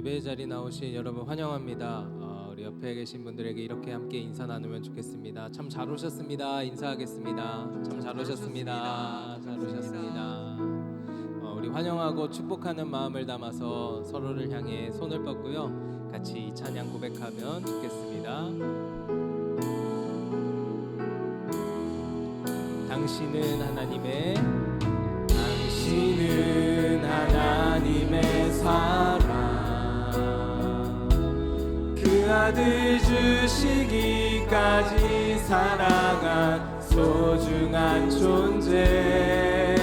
예배 자리 나오신 여러분 환영합니다. 우리 옆에 계신 분들에게 이렇게 함께 인사 나누면 좋겠습니다. 참 잘 오셨습니다. 인사하겠습니다. 참 잘 오셨습니다. 잘 오셨습니다. 우리 환영하고 축복하는 마음을 담아서 서로를 향해 손을 뻗고요. 같이 찬양 고백하면 좋겠습니다. 당신은 하나님의 사랑, 그 아들 주시기까지 사랑한 소중한 존재.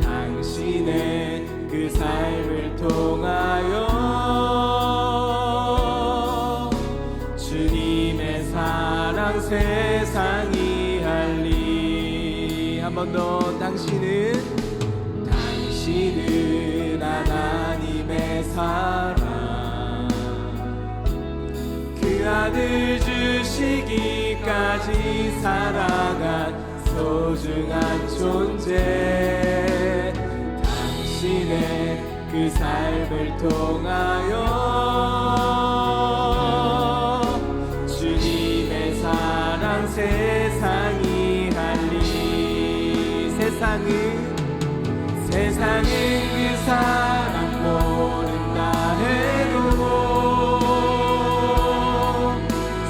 당신의 그 삶을 통하여 주님의 사랑 세상이 알리. 한 번 더. 당신은 하나님의 사랑, 그 아들 주시기까지 사랑한 소중한 존재. 당신의 그 삶을 통하여 주님의 사랑 세상이 알리. 세상은 그 사랑 모른다 해도,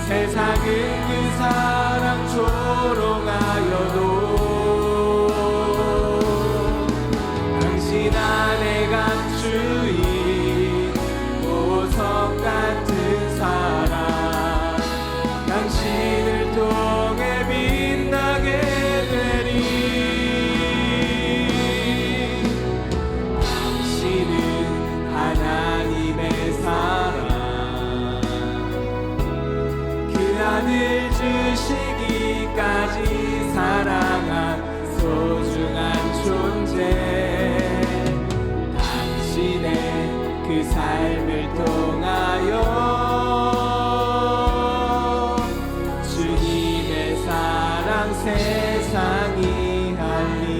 세상은 그 사랑 조롱하여도, 당신 안에 감추인 보석 같은 사랑, 당신을 통해 빛나게 되리. 하나님의 사랑, 그 아들 주시기까지 사랑한 소중한 존재. 당신의 그 삶을 통하여 주님의 사랑 세상이 알리.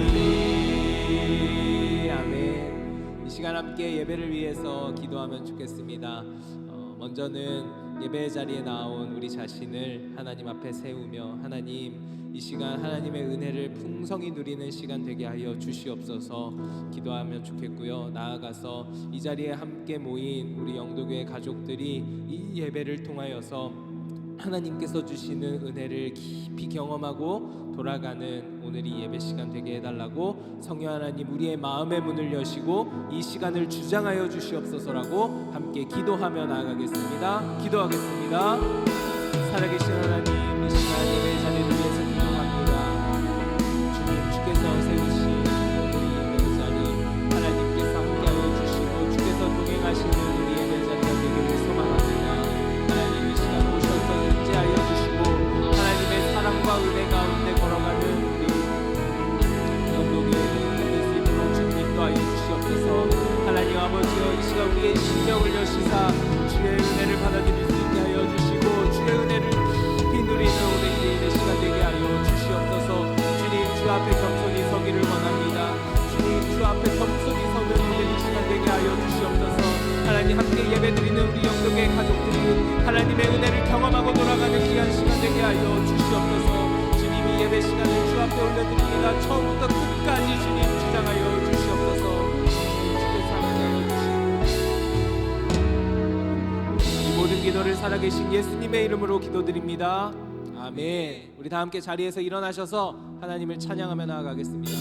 아멘. 이 시간 함께 예배를 위해서 기도하면 좋겠습니다. 먼저는 예배 자리에 나온 우리 자신을 하나님 앞에 세우며, 하나님, 이 시간 하나님의 은혜를 풍성히 누리는 시간 되게 하여 주시옵소서 기도하면 좋겠고요. 나아가서 이 자리에 함께 모인 우리 영도교회 가족들이 이 예배를 통하여서 하나님께서 주시는 은혜를 깊이 경험하고 돌아가는 오늘이 예배 시간 되게 해달라고 성령 하나님 우리의 마음의 문을 여시고 이 시간을 주장하여 주시옵소서라고 함께 기도하며 나아가겠습니다. 기도하겠습니다. 살아계신 하나님, 이 시간 예배 자리를 위해서 기도합니다. 주님, 주께서 세우신 우리 예배 자리 하나님께서 함께하여 주시고 주께서 동행하시는 우리 예배 자리가 되기를 소망합니다. 하나님, 이 시간 오셔서 임재하여 주시고 하나님의 사랑과 은혜 가운데 걸어가는 우리 영도교회 모든 스님으로 주님 도하여 주시옵소서. 하나님 아버지여, 이 시간 우리의 심령을 여시사 주의 은혜를 받아들일 수 있게 하여 주시고 주의 은혜를 깊이 누리는 오늘 예배 시간 되게 하여 주시옵소서. 주님, 주 앞에 겸손히 서기를 원합니다. 주님, 주 앞에 겸손히 서는 오늘 이 시간 되게 하여 주시옵소서. 하나님, 함께 예배드리는 우리 영도교회 가족들이 하나님의 은혜를 경험하고 돌아가는 귀한 시간 되게 하여 주시옵소서. 주님이 예배 시간을 주 앞에 올려드립니다. 처음부터 끝까지 주님 주장하여 주시옵소서. 주께서 함께하여 주시옵소서. 이 모든 기도를 살아계신 예수님의 이름으로 기도드립니다. 아멘. 우리 다 함께 자리에서 일어나셔서 하나님을 찬양하며 나아가겠습니다.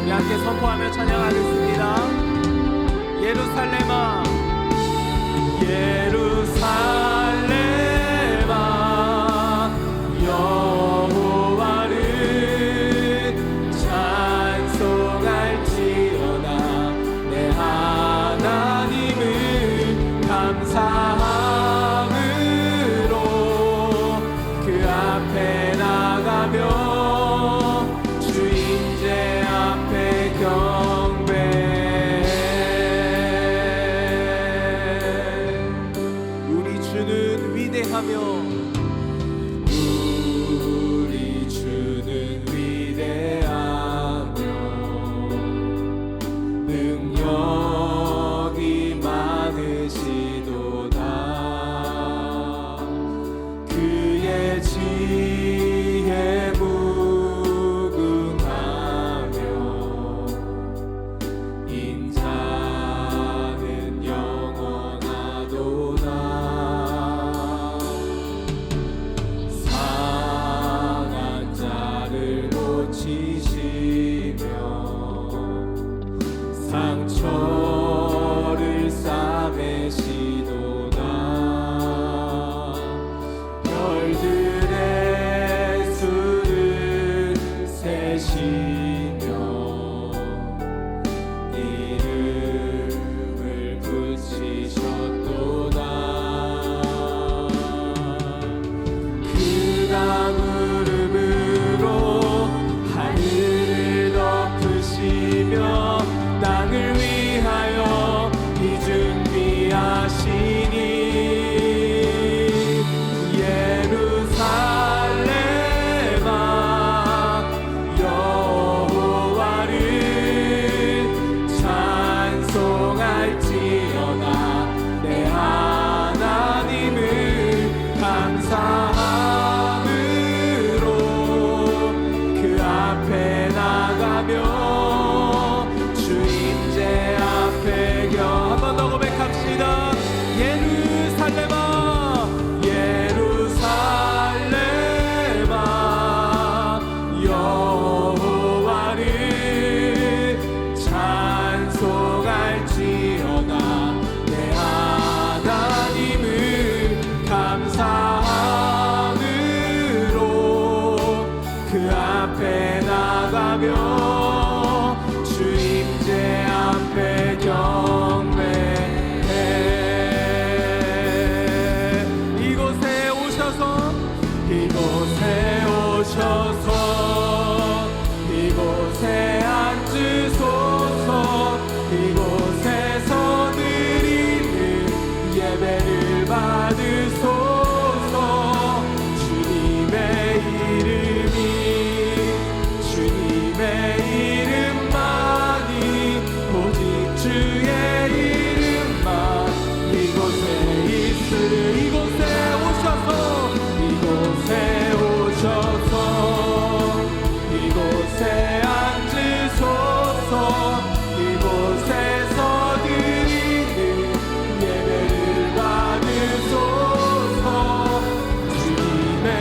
우리 함께 선포하며 찬양하겠습니다. 예루살렘아, 예루살렘아, 여호와를 찬송할지어다. 내 하나님을 감사함으로 그 앞에 나가며 주 임재 앞에 경배. 상처를 싸매시도다. 별들의 수를 세시며 이름을 붙이셨도다. 그 강물음으로 하늘을 덮으시며 땅을 위하여 비 준비하시니 예루살렘아 여호와를 찬송할지어다. 내 하나님을 감사함으로 그 앞에 나가며 주임제 앞에 한 번 더 고백합시다. 예루살렘아 예루살렘아 여호와를 찬송할지어다. 내 하나님을 감사함으로 그 앞에 나가며 주임제 앞에 경배해. 이곳에 오셔서 이곳에 앉으소서. 이곳에서 드리는 예배를 받으소서. 주님의 이름만이 오직 주의 이름만 이곳에 있으리. 이곳에 오셔서 이곳에 앉으소서. 이곳에서 드리는 예배를 받으소서. 주님의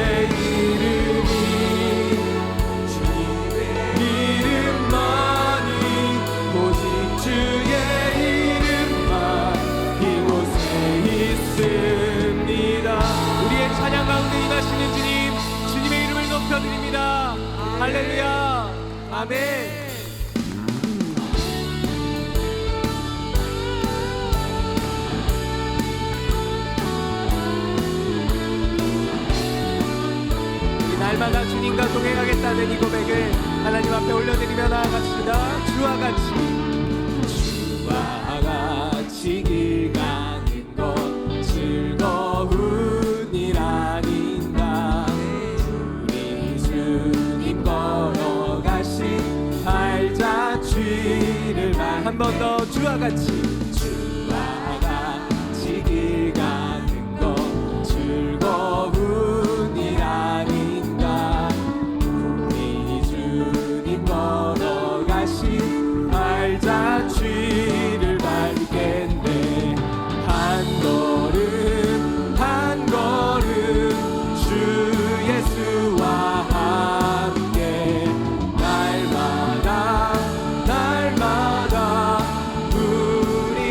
이름만이 오직 주의 이름만 이곳에 있습니다. 우리의 찬양 가운데 임하시는 주님, 주님의 이름을 높여드립니다. 할렐루야. 아멘. 날마다 주님과 동행하겠다는 이 고백을 하나님 앞에 올려드리며 나아갑시다. 주와 같이 길 가는 것 즐거운 일 아닌가. 우리 주님 걸어가신 발자취를 한 번 더. 주와 같이 길 가는 것 즐거운 일 아닌가. 우리 주님 걸어가신 발자취를 밟겠네. 한 걸음 주 예수와 함께 날마다 우리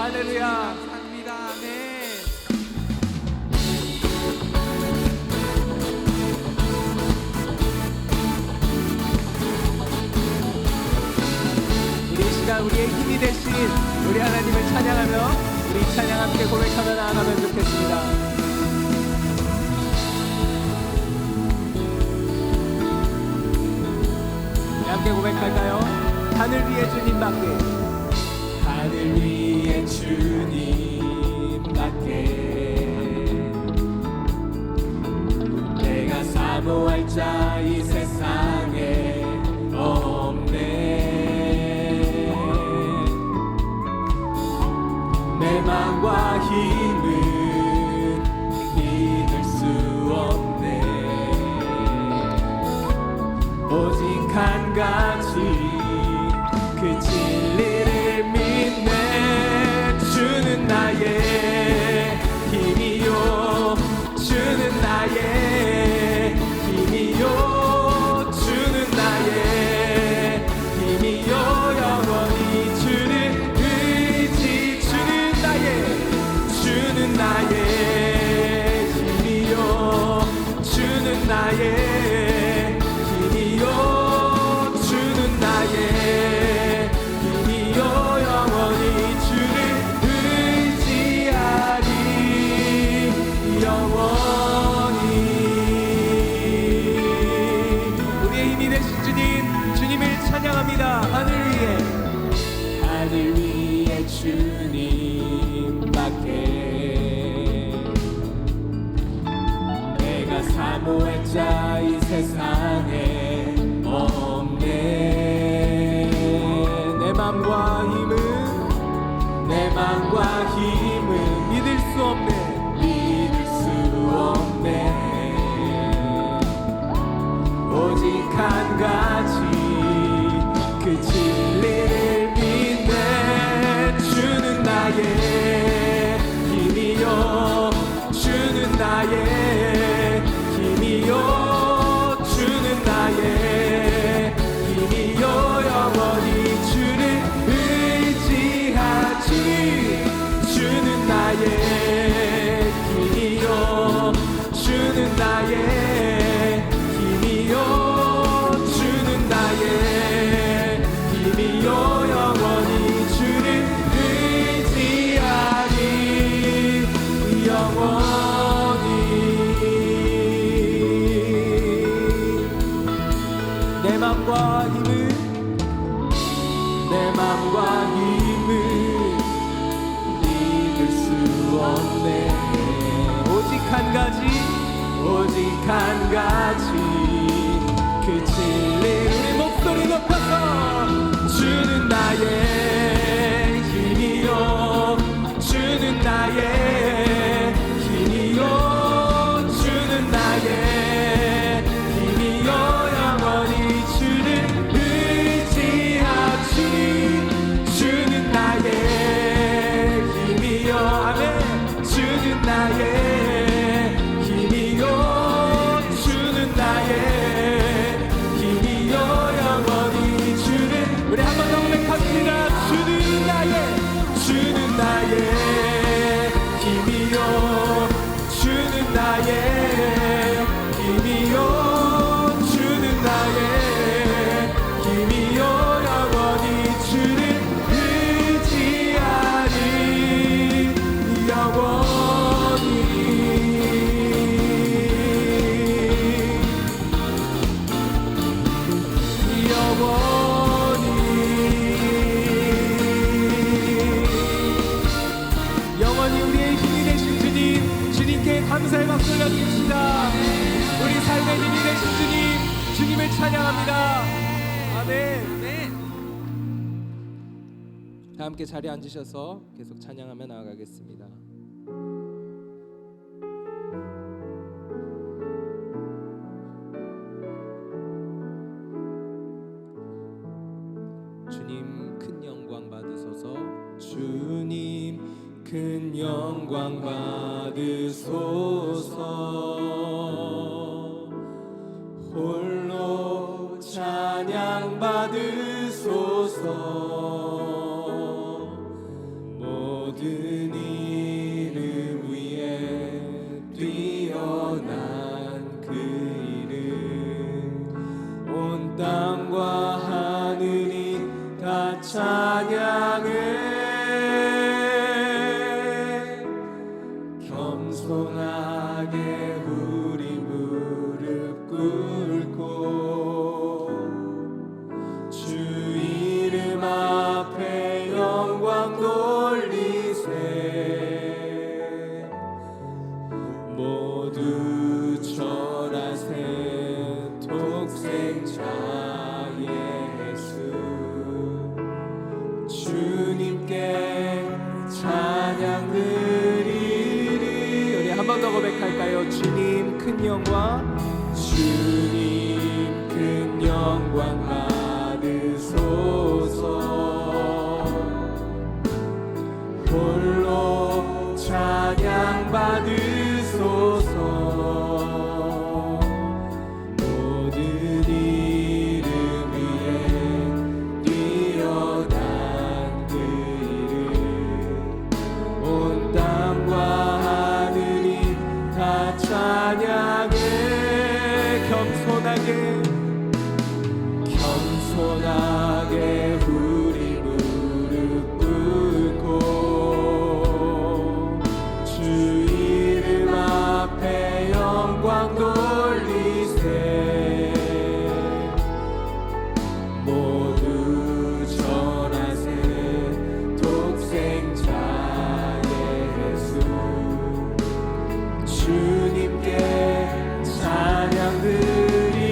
할렐루야. 감사합니다. 아멘. 우리 이 시간 우리의 힘이 되신 우리 하나님을 찬양하며 우리 찬양 함께 고백하며 나아가면 좋겠습니다. 함께 고백할까요? 하늘 위에 주님밖에, 하늘 위에 주님밖에 내가 사모할 자 이 세상에 없네. 내 맘과 힘은 믿을 수 없네. 오직 한 가지 그 진리를 믿네. 주는 나의 힘이요, 주는 나의 힘이요, 주는 나의 힘이요. 영원히 주를 의지. 주는 나의 힘이요, 주는 나의 주는 나의 힘이요. 영원히 주를 의지하리. 영원히 우리의 힘이 되신 주님, 주님을 찬양합니다. 하늘 위에 주님밖에 내가 사모할 자 이 세상에 없네. 내 맘과 힘은 믿을 수 없네. 오직 한 가지 그 진리를 믿네. 주는 나의 힘이요, 주는 나의 힘이요, 주는 나의 힘이요. 영원히 주를 의지하지. 주는 나의 힘이요, 주는 나의 힘이요, 주는 나의 힘이요. 영원히 주를 의지하리. 영원히 내 맘과 힘을 믿을 수 없네. 오직 한 가지 그 진리. 우리 목소리 높여서 주는 나의 힘이요, 주는 나의 힘이요, 주는 나의 힘이요. 영원히 주를 의지하지. 주는 나의 힘이요. 아멘. 주는 나의 힘이요, 주는 나의 힘이요. 영원히 주를. 우리 한 번 더 고백합니다. 주는 나의 힘이요, 주는 나의 힘이요, 주는 나의 힘이요. 영원히 주를 의지하리. 영원히 우리의 힘이 되신 주님, 주님께 감사의 박수를 드립시다. 우리 삶의 힘이 되신 주님, 주님을 찬양합니다. 아멘. 다 함께 자리에 앉으셔서 계속 찬양하며 나아가겠습니다. 주님 큰 영광 받으소서. 주님 큰 영광 받으소서. 홀로 찬양 받으소서. 모든 큰 영광 주님 큰 영광 받으소서 홀로 찬양 받으소서 모든 이름 위에 뛰어난 그 이름 온 땅과 하늘이 다 찬양해 겸손하게 우리 무릎 꿇고 주 이름 앞에 영광 돌리세 모두 전하세 독생자의 예수 주님께 찬양 드리리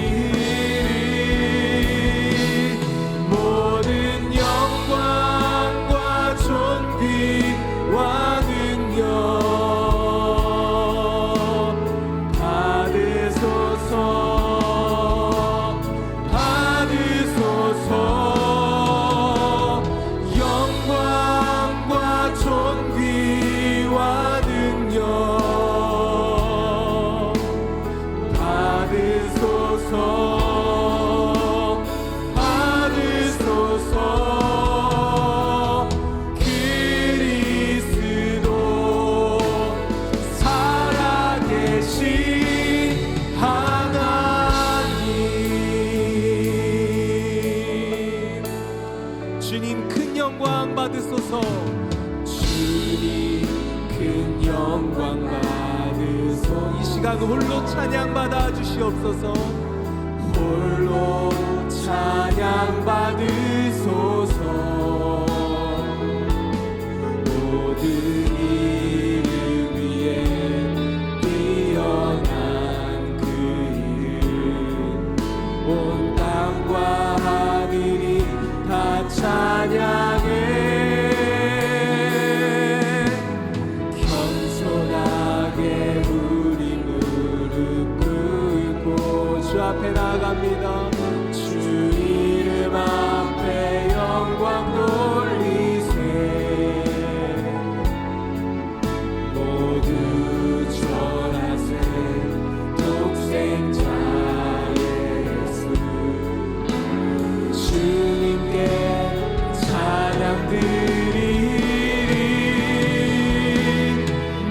모든 영광과 존귀와 능력 받으소서 받으소서 영광과 존귀와 능력 받으소서 받으소서 그리스도 살아계신 하나님 주님 큰 영광 받으소서 주님 큰 영광 받으소서 이 시간 홀로 찬양 받아 주시옵소서 홀로 찬양 받으소서 모든 이름 위에 뛰어난 그 이름 온 땅과 하늘이 다 찬양해 겸손하게 우리 무릎 꿇고 주 앞에 나아갑니다 주 이름 앞에 영광 돌리세 모두 전하세 독생자 예수 주님께 찬양 드리리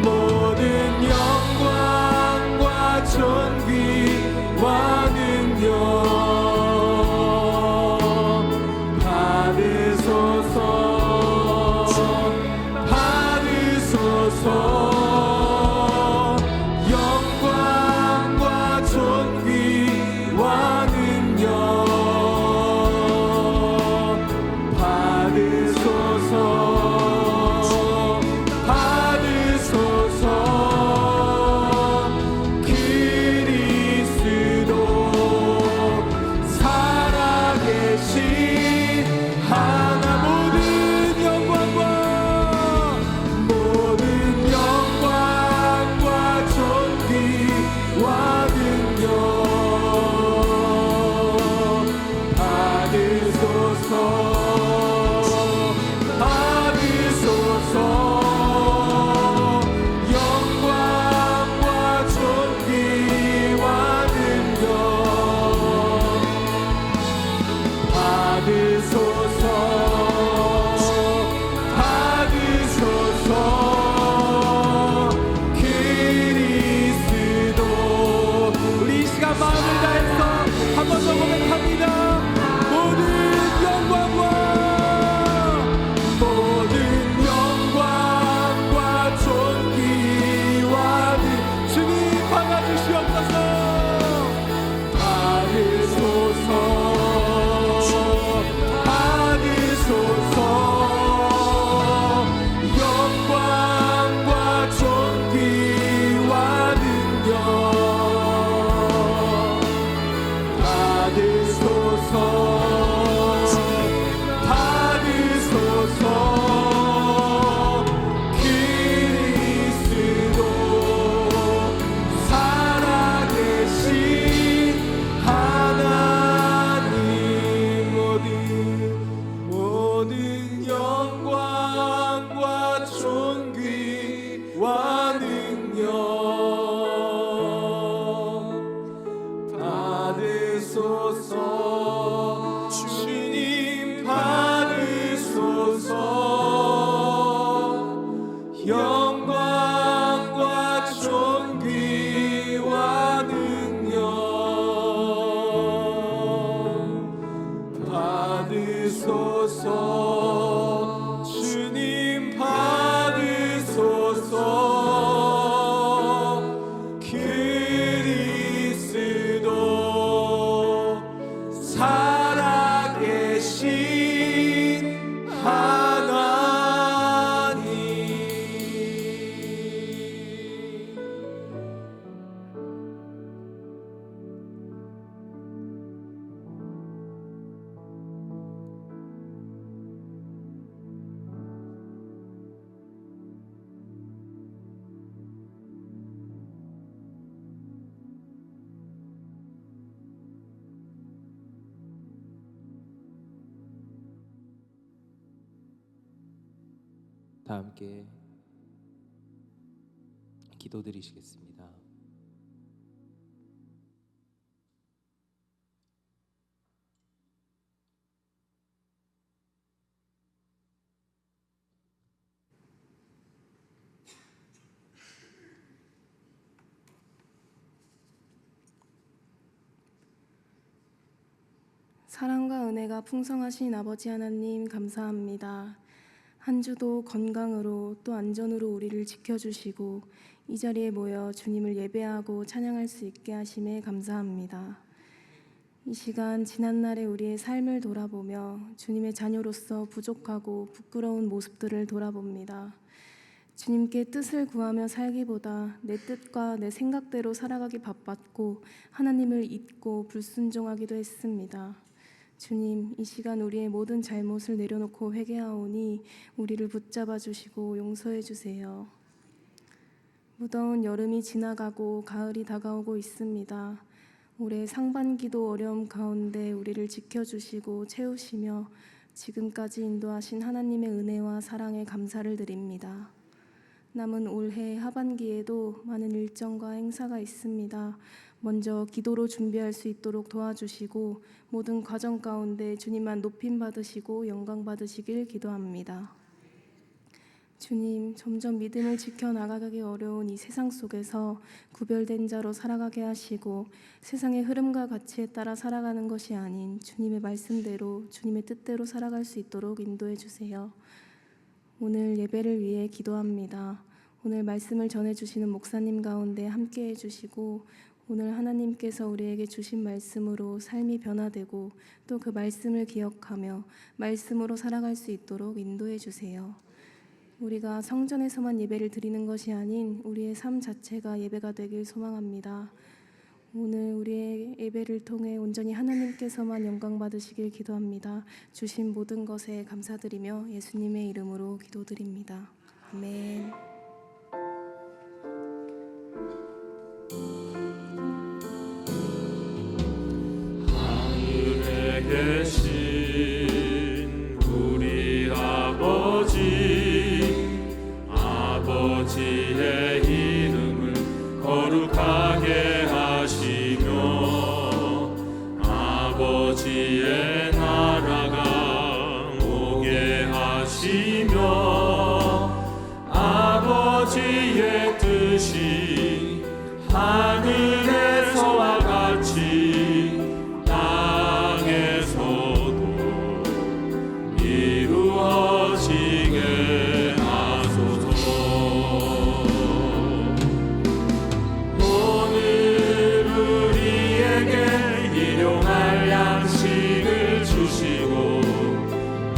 모든 영광과 존귀와 능력 받으소서 받으소서 영광과 존귀와 능력 받으소서 받으소서 그리스도 살아계신 하나 모든 영광과 존귀와 능력 받으소서 받으소서 영광과 존귀와 능력 받으소서 받으소서 그리스도 우리 이 시간 마음을 다해서 한 번 더 고백합니다 모든 영광과 존귀와 주님 받아주시옵소서 받으소서 받으소서 영광과 존귀와 능력 받으소서 다 함께 기도드리시겠습니다. 사랑과 은혜가 풍성하신 아버지 하나님 감사합니다. 한 주도 건강으로 또 안전으로 우리를 지켜주시고 이 자리에 모여 주님을 예배하고 찬양할 수 있게 하심에 감사합니다. 이 시간 지난날의 우리의 삶을 돌아보며 주님의 자녀로서 부족하고 부끄러운 모습들을 돌아봅니다. 주님께 뜻을 구하며 살기보다 내 뜻과 내 생각대로 살아가기 바빴고 하나님을 잊고 불순종하기도 했습니다. 주님, 이 시간 우리의 모든 잘못을 내려놓고 회개하오니 우리를 붙잡아 주시고 용서해 주세요. 무더운 여름이 지나가고 가을이 다가오고 있습니다. 올해 상반기도 어려움 가운데 우리를 지켜주시고 채우시며 지금까지 인도하신 하나님의 은혜와 사랑에 감사를 드립니다. 남은 올해 하반기에도 많은 일정과 행사가 있습니다. 먼저 기도로 준비할 수 있도록 도와주시고 모든 과정 가운데 주님만 높임 받으시고 영광 받으시길 기도합니다. 주님, 점점 믿음을 지켜나가기 어려운 이 세상 속에서 구별된 자로 살아가게 하시고 세상의 흐름과 가치에 따라 살아가는 것이 아닌 주님의 말씀대로 주님의 뜻대로 살아갈 수 있도록 인도해 주세요. 오늘 예배를 위해 기도합니다. 오늘 말씀을 전해주시는 목사님 가운데 함께해 주시고 오늘 하나님께서 우리에게 주신 말씀으로 삶이 변화되고 또 그 말씀을 기억하며 말씀으로 살아갈 수 있도록 인도해 주세요. 우리가 성전에서만 예배를 드리는 것이 아닌 우리의 삶 자체가 예배가 되길 소망합니다. 오늘 우리의 예배를 통해 온전히 하나님께서만 영광 받으시길 기도합니다. 주신 모든 것에 감사드리며 예수님의 이름으로 기도드립니다. 아멘. 하늘에 계신 우리 아버지의 이름을 거룩하게 하시며 아버지의 나라가 오게 하시며 아버지의 뜻이 하늘에서와 같이 땅에서도 이루어지게 하소서. 오늘 우리에게 일용할 양식을 주시고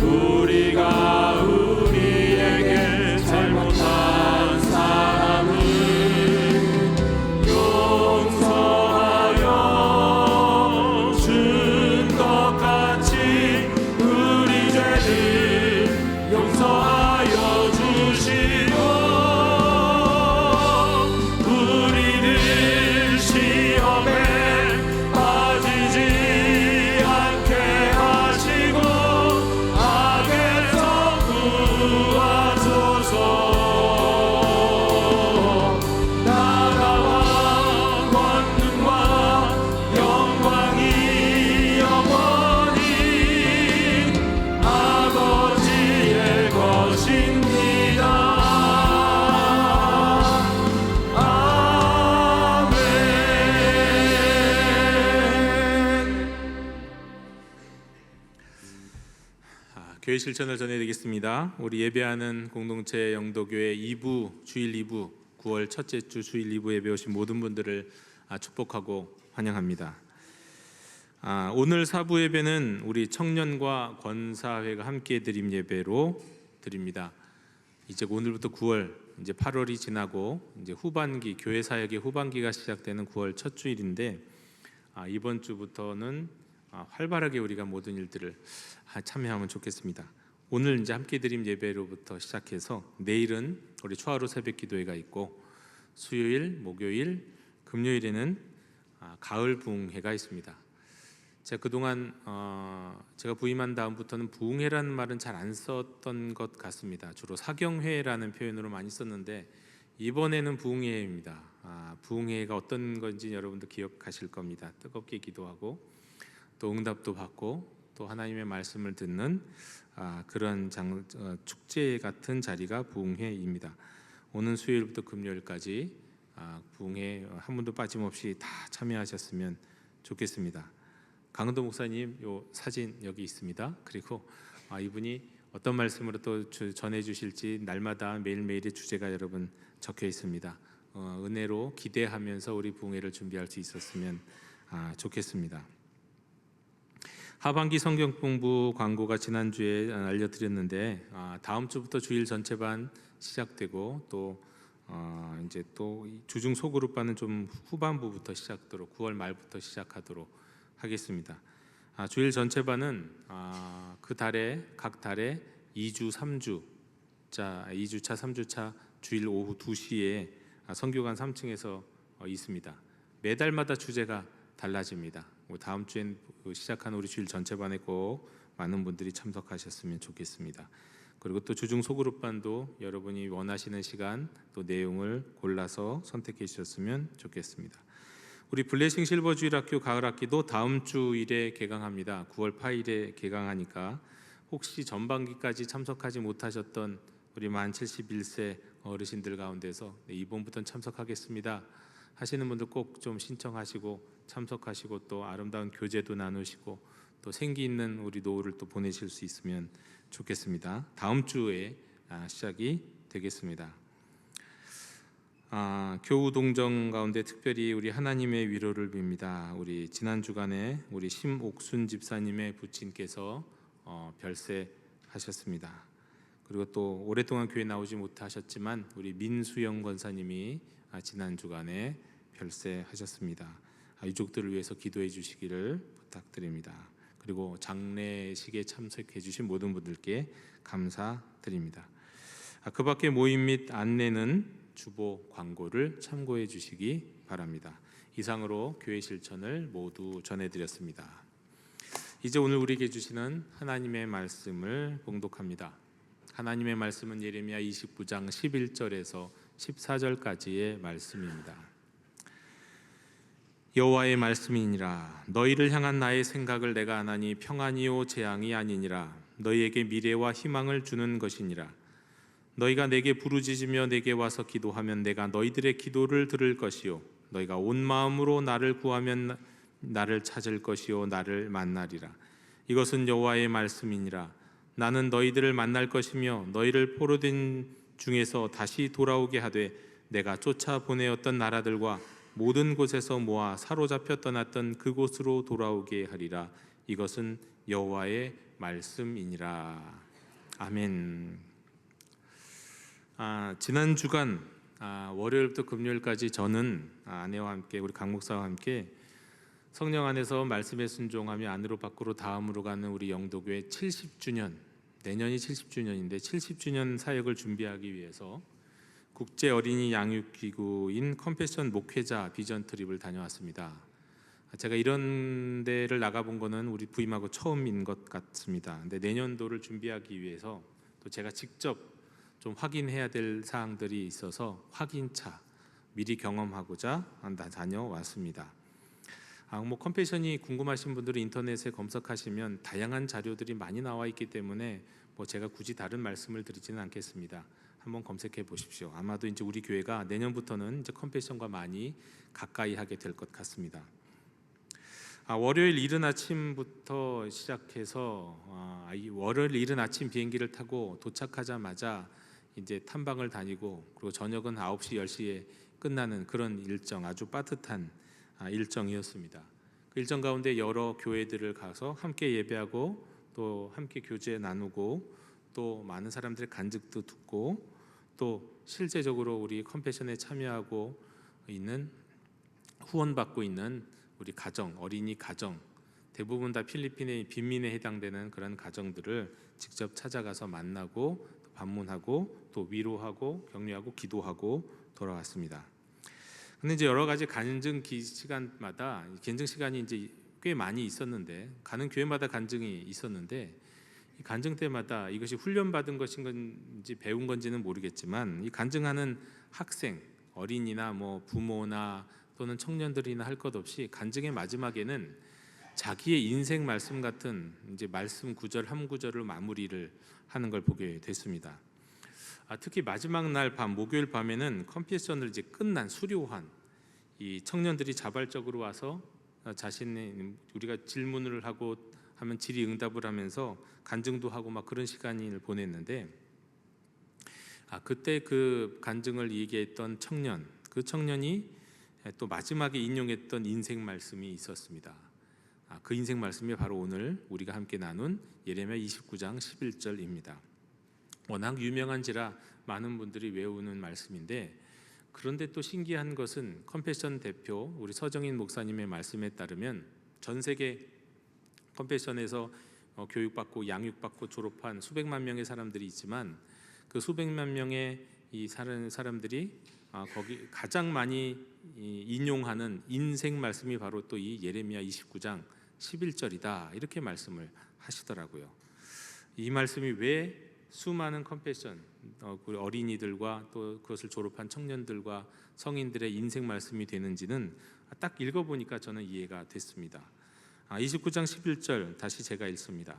우리가 우리에게 잘못한 사람을 용서하여 준 것 같이 우리 죄를 용서하여 주시고 우리를 시험에 빠지지 않게 하시고 악에서 구하소서. 나라와 권능과 영광이 영원히 아버지의 것입니다. 아멘. 교회 실천을 전해드리겠습니다. 우리 예배하는 공동체 영도교회 2부 주일 2부 9월 첫째 주 주일 2부 예배 오신 모든 분들을 축복하고 환영합니다. 오늘 4부 예배는 우리 청년과 권사회가 함께 드림 예배로 드립니다. 이제 오늘부터 9월, 이제 8월이 지나고 이제 후반기 교회 사역의 후반기가 시작되는 9월 첫 주일인데 이번 주부터는 활발하게 우리가 모든 일들을 참여하면 좋겠습니다. 오늘 이제 함께 드림 예배로부터 시작해서 내일은 우리 초하루 새벽 기도회가 있고 수요일, 목요일, 금요일에는 가을 부흥회가 있습니다. 제가 그동안 제가 부임한 다음부터는 부흥회라는 말은 잘 안 썼던 것 같습니다. 주로 사경회라는 표현으로 많이 썼는데 이번에는 부흥회입니다. 부흥회가 어떤 건지 여러분도 기억하실 겁니다. 뜨겁게 기도하고 또 응답도 받고 또 하나님의 말씀을 듣는 그런 축제 같은 자리가 부흥회입니다. 오는 수요일부터 금요일까지 부흥회 한 분도 빠짐없이 다 참여하셨으면 좋겠습니다. 강은도 목사님 요 사진 여기 있습니다. 그리고 이분이 어떤 말씀으로 또 전해 주실지 날마다 매일매일의 주제가 여러분 적혀 있습니다. 은혜로 기대하면서 우리 부흥회를 준비할 수 있었으면 좋겠습니다. 하반기 성경 공부 광고가 지난주에 알려드렸는데 다음 주부터 주일 전체반 시작되고 또 이제 또 주중 소그룹반은 좀 후반부부터 시작하도록 9월 말부터 시작하도록 하겠습니다. 주일 전체반은 그 달에 각 달에 2주, 3주차, 2주차, 3주차 주일 오후 2시에 선교관 3층에서 있습니다. 매달마다 주제가 달라집니다. 다음 주엔 시작한 우리 주일 전체반에 꼭 많은 분들이 참석하셨으면 좋겠습니다. 그리고 또 주중 소그룹반도 여러분이 원하시는 시간 또 내용을 골라서 선택해 주셨으면 좋겠습니다. 우리 블레싱 실버 주일학교 가을학기도 다음 주일에 개강합니다. 9월 8일에 개강하니까 혹시 전반기까지 참석하지 못하셨던 우리 만 71세 어르신들 가운데서 이번부터는 참석하겠습니다 하시는 분들 꼭 좀 신청하시고 참석하시고 또 아름다운 교제도 나누시고 또 생기 있는 우리 노후를 또 보내실 수 있으면 좋겠습니다. 다음 주에 시작이 되겠습니다. 교우 동정 가운데 특별히 우리 하나님의 위로를 빕니다. 우리 지난 주간에 우리 심옥순 집사님의 부친께서 별세하셨습니다. 그리고 또 오랫동안 교회 나오지 못하셨지만 우리 민수영 권사님이 지난 주간에 별세하셨습니다. 유족들을 위해서 기도해 주시기를 부탁드립니다. 그리고 장례식에 참석해 주신 모든 분들께 감사드립니다. 그 밖에 모임 및 안내는 주보 광고를 참고해 주시기 바랍니다. 이상으로 교회 실천을 모두 전해드렸습니다. 이제 오늘 우리에게 주시는 하나님의 말씀을 봉독합니다. 하나님의 말씀은 예레미야 29장 11절에서 14절까지의 말씀입니다. 여호와의 말씀이니라. 너희를 향한 나의 생각을 내가 아나니 평안이요 재앙이 아니니라. 너희에게 미래와 희망을 주는 것이니라. 너희가 내게 부르짖으며 내게 와서 기도하면 내가 너희들의 기도를 들을 것이요 너희가 온 마음으로 나를 구하면 나를 찾을 것이요 나를 만나리라. 이것은 여호와의 말씀이니라. 나는 너희들을 만날 것이며 너희를 포로된 중에서 다시 돌아오게 하되 내가 쫓아 보내었던 나라들과 모든 곳에서 모아 사로잡혀 떠났던 그곳으로 돌아오게 하리라. 이것은 여호와의 말씀이니라. 아멘. 지난 주간 월요일부터 금요일까지 저는 아내와 함께 우리 강 목사와 함께 성령 안에서 말씀에 순종하며 안으로 밖으로 다음으로 가는 우리 영도교회 70주년, 내년이 70주년인데 70주년 사역을 준비하기 위해서 국제 어린이 양육기구인 컴패션 목회자 비전 트립을 다녀왔습니다. 제가 이런 데를 나가본 거는 우리 부임하고 처음인 것 같습니다. 근데 내년도를 준비하기 위해서 또 제가 직접 좀 확인해야 될 사항들이 있어서 확인차 미리 경험하고자 다녀왔습니다. 컴패션이 궁금하신 분들은 인터넷에 검색하시면 다양한 자료들이 많이 나와 있기 때문에 제가 굳이 다른 말씀을 드리지는 않겠습니다. 한번 검색해 보십시오. 아마도 이제 우리 교회가 내년부터는 이제 컴패션과 많이 가까이 하게 될 것 같습니다. 월요일 이른 아침부터 시작해서 월요일 이른 아침 비행기를 타고 도착하자마자 이제 탐방을 다니고 그리고 저녁은 9시 10시에 끝나는 그런 일정, 아주 빠듯한 일정이었습니다. 그 일정 가운데 여러 교회들을 가서 함께 예배하고 또 함께 교제 나누고 또 많은 사람들의 간증도 듣고 또 실제적으로 우리 컴패션에 참여하고 있는 후원받고 있는 우리 가정, 어린이 가정 대부분 다 필리핀의 빈민에 해당되는 그런 가정들을 직접 찾아가서 만나고 방문하고 또 위로하고 격려하고 기도하고 돌아왔습니다. 근데 이제 여러 가지 간증 시간마다 간증 시간이 이제 꽤 많이 있었는데 가는 교회마다 간증이 있었는데 이 간증 때마다 이것이 훈련받은 것인 건지 배운 건지는 모르겠지만 이 간증하는 학생, 어린이나 뭐 부모나 또는 청년들이나 할 것 없이 간증의 마지막에는 자기의 인생 말씀 같은 이제 말씀 구절 한 구절을 마무리를 하는 걸 보게 됐습니다. 특히 마지막 날 밤 목요일 밤에는 컨페션을 이제 끝난 수료한 이 청년들이 자발적으로 와서 자신의 우리가 질문을 하고 하면 질의응답을 하면서 간증도 하고 막 그런 시간을 보냈는데 그때 그 간증을 얘기했던 청년, 그 청년이 또 마지막에 인용했던 인생 말씀이 있었습니다. 그 인생 말씀이 바로 오늘 우리가 함께 나눈 예레미야 29장 11절입니다. 워낙 유명한지라 많은 분들이 외우는 말씀인데 그런데 또 신기한 것은 컨페션 대표 우리 서정인 목사님의 말씀에 따르면 전 세계 컨페션에서 교육받고 양육받고 졸업한 수백만 명의 사람들이 있지만 그 수백만 명의 이 사람들이 거기 가장 많이 인용하는 인생 말씀이 바로 또 이 예레미야 29장 11절이다 이렇게 말씀을 하시더라고요. 이 말씀이 왜 수많은 컨페션 어린이들과 또 그것을 졸업한 청년들과 성인들의 인생 말씀이 되는지는 딱 읽어보니까 저는 이해가 됐습니다. 29장 11절 다시 제가 읽습니다.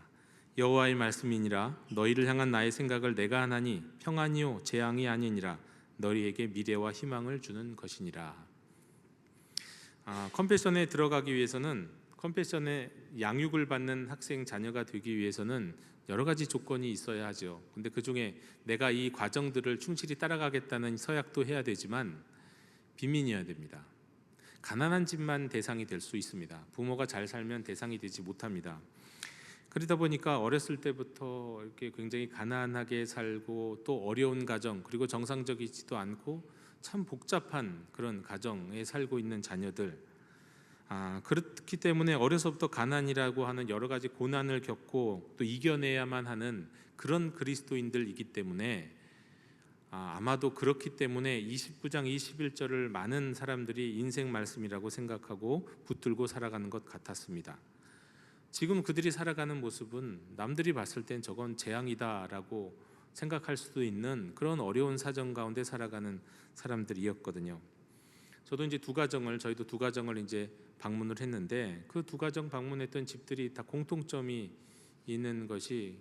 여호와의 말씀이니라 너희를 향한 나의 생각을 내가 하나니 평안이요 재앙이 아니니라 너희에게 미래와 희망을 주는 것이니라. 컨페션에 들어가기 위해서는 컨페션에 양육을 받는 학생 자녀가 되기 위해서는 여러 가지 조건이 있어야 하죠. 근데 그 중에 내가 이 과정들을 충실히 따라가겠다는 서약도 해야 되지만 빈민이어야 됩니다. 가난한 집만 대상이 될 수 있습니다. 부모가 잘 살면 대상이 되지 못합니다. 그러다 보니까 어렸을 때부터 이렇게 굉장히 가난하게 살고 또 어려운 가정 그리고 정상적이지도 않고 참 복잡한 그런 가정에 살고 있는 자녀들 그렇기 때문에 어려서부터 가난이라고 하는 여러 가지 고난을 겪고 또 이겨내야만 하는 그런 그리스도인들이기 때문에 아마도 그렇기 때문에 29장 21절을 많은 사람들이 인생 말씀이라고 생각하고 붙들고 살아가는 것 같았습니다. 지금 그들이 살아가는 모습은 남들이 봤을 땐 저건 재앙이다라고 생각할 수도 있는 그런 어려운 사정 가운데 살아가는 사람들이었거든요. 저도 이제 저희도 두 가정을 이제 방문을 했는데 그 두 가정 방문했던 집들이 다 공통점이 있는 것이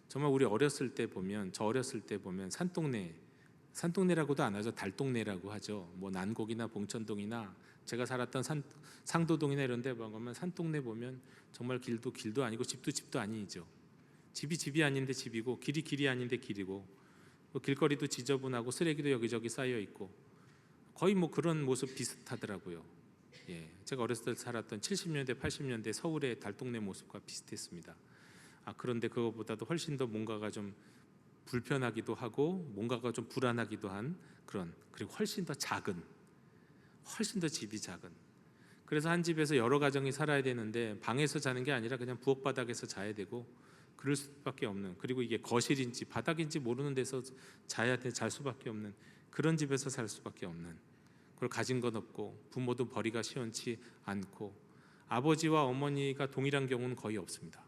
정말 우리 어렸을 때 보면 산동네라고도 안 하죠. 달동네라고 하죠. 뭐 난곡이나 봉천동이나 제가 살았던 상도동이나 이런 데 보면 산동네 보면 정말 길도 아니고 집도 아니죠. 집이 아닌데 집이고 길이 아닌데 길이고 길거리도 지저분하고 쓰레기도 여기저기 쌓여 있고 거의 뭐 그런 모습 비슷하더라고요. 제가 어렸을 때 살았던 70년대 80년대 서울의 달동네 모습과 비슷했습니다. 그런데 그것보다도 훨씬 더 뭔가가 좀 불편하기도 하고 뭔가가 좀 불안하기도 한 그런 그리고 훨씬 더 집이 작은 그래서 한 집에서 여러 가정이 살아야 되는데 방에서 자는 게 아니라 그냥 부엌바닥에서 자야 되고 그럴 수밖에 없는 그리고 이게 거실인지 바닥인지 모르는 데서 잘 수밖에 없는 그런 집에서 살 수밖에 없는 그걸 가진 건 없고 부모도 벌이가 시원치 않고 아버지와 어머니가 동일한 경우는 거의 없습니다.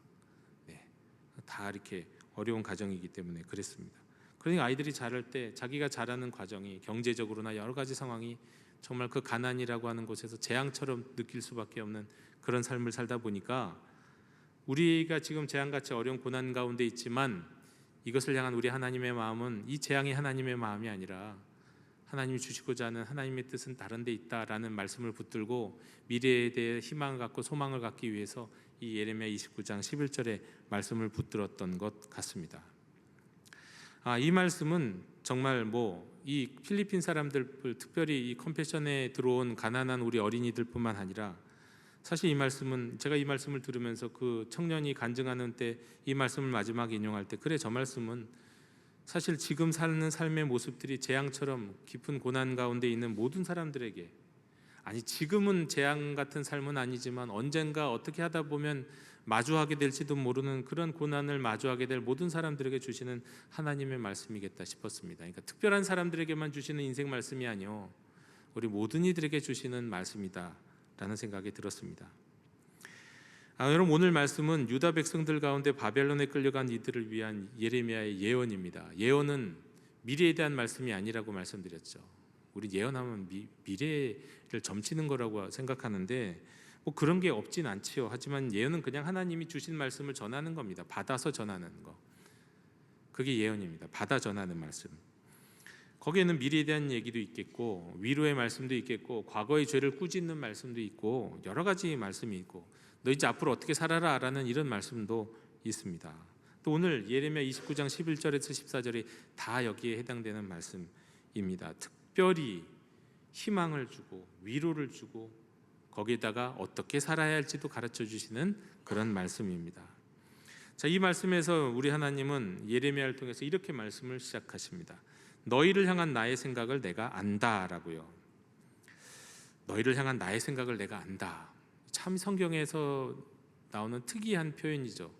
다 이렇게 어려운 가정이기 때문에 그랬습니다. 그러니까 아이들이 자랄 때 자기가 자라는 과정이 경제적으로나 여러 가지 상황이 정말 그 가난이라고 하는 곳에서 재앙처럼 느낄 수밖에 없는 그런 삶을 살다 보니까 우리가 지금 재앙같이 어려운 고난 가운데 있지만 이것을 향한 우리 하나님의 마음은 이 재앙이 하나님의 마음이 아니라 하나님이 주시고자 하는 하나님의 뜻은 다른 데 있다라는 말씀을 붙들고 미래에 대해 희망을 갖고 소망을 갖기 위해서 이 예레미야 29장 11절의 말씀을 붙들었던 것 같습니다. 이 말씀은 정말 이 필리핀 사람들 특별히 이 컨페션에 들어온 가난한 우리 어린이들뿐만 아니라 사실 이 말씀은 제가 이 말씀을 들으면서 그 청년이 간증하는 때 이 말씀을 마지막에 인용할 때 그래 저 말씀은 사실 지금 사는 삶의 모습들이 재앙처럼 깊은 고난 가운데 있는 모든 사람들에게 지금은 재앙 같은 삶은 아니지만 언젠가 어떻게 하다 보면 마주하게 될지도 모르는 그런 고난을 마주하게 될 모든 사람들에게 주시는 하나님의 말씀이겠다 싶었습니다. 그러니까 특별한 사람들에게만 주시는 인생 말씀이 아니요 우리 모든 이들에게 주시는 말씀이다라는 생각이 들었습니다. 여러분, 오늘 말씀은 유다 백성들 가운데 바벨론에 끌려간 이들을 위한 예레미야의 예언입니다. 예언은 미래에 대한 말씀이 아니라고 말씀드렸죠. 우리 예언하면 미래를 점치는 거라고 생각하는데 뭐 그런 게 없진 않지요. 하지만 예언은 그냥 하나님이 주신 말씀을 전하는 겁니다. 받아서 전하는 거. 그게 예언입니다. 받아 전하는 말씀. 거기에는 미래에 대한 얘기도 있겠고 위로의 말씀도 있겠고 과거의 죄를 꾸짖는 말씀도 있고 여러 가지 말씀이 있고 너 이제 앞으로 어떻게 살아라 라는 이런 말씀도 있습니다. 또 오늘 예레미야 29장 11절에서 14절이 다 여기에 해당되는 말씀입니다. 특별히 희망을 주고 위로를 주고 거기에다가 어떻게 살아야 할지도 가르쳐 주시는 그런 말씀입니다. 자, 이 말씀에서 우리 하나님은 예레미야를 통해서 이렇게 말씀을 시작하십니다. 너희를 향한 나의 생각을 내가 안다라고요. 너희를 향한 나의 생각을 내가 안다. 참 성경에서 나오는 특이한 표현이죠.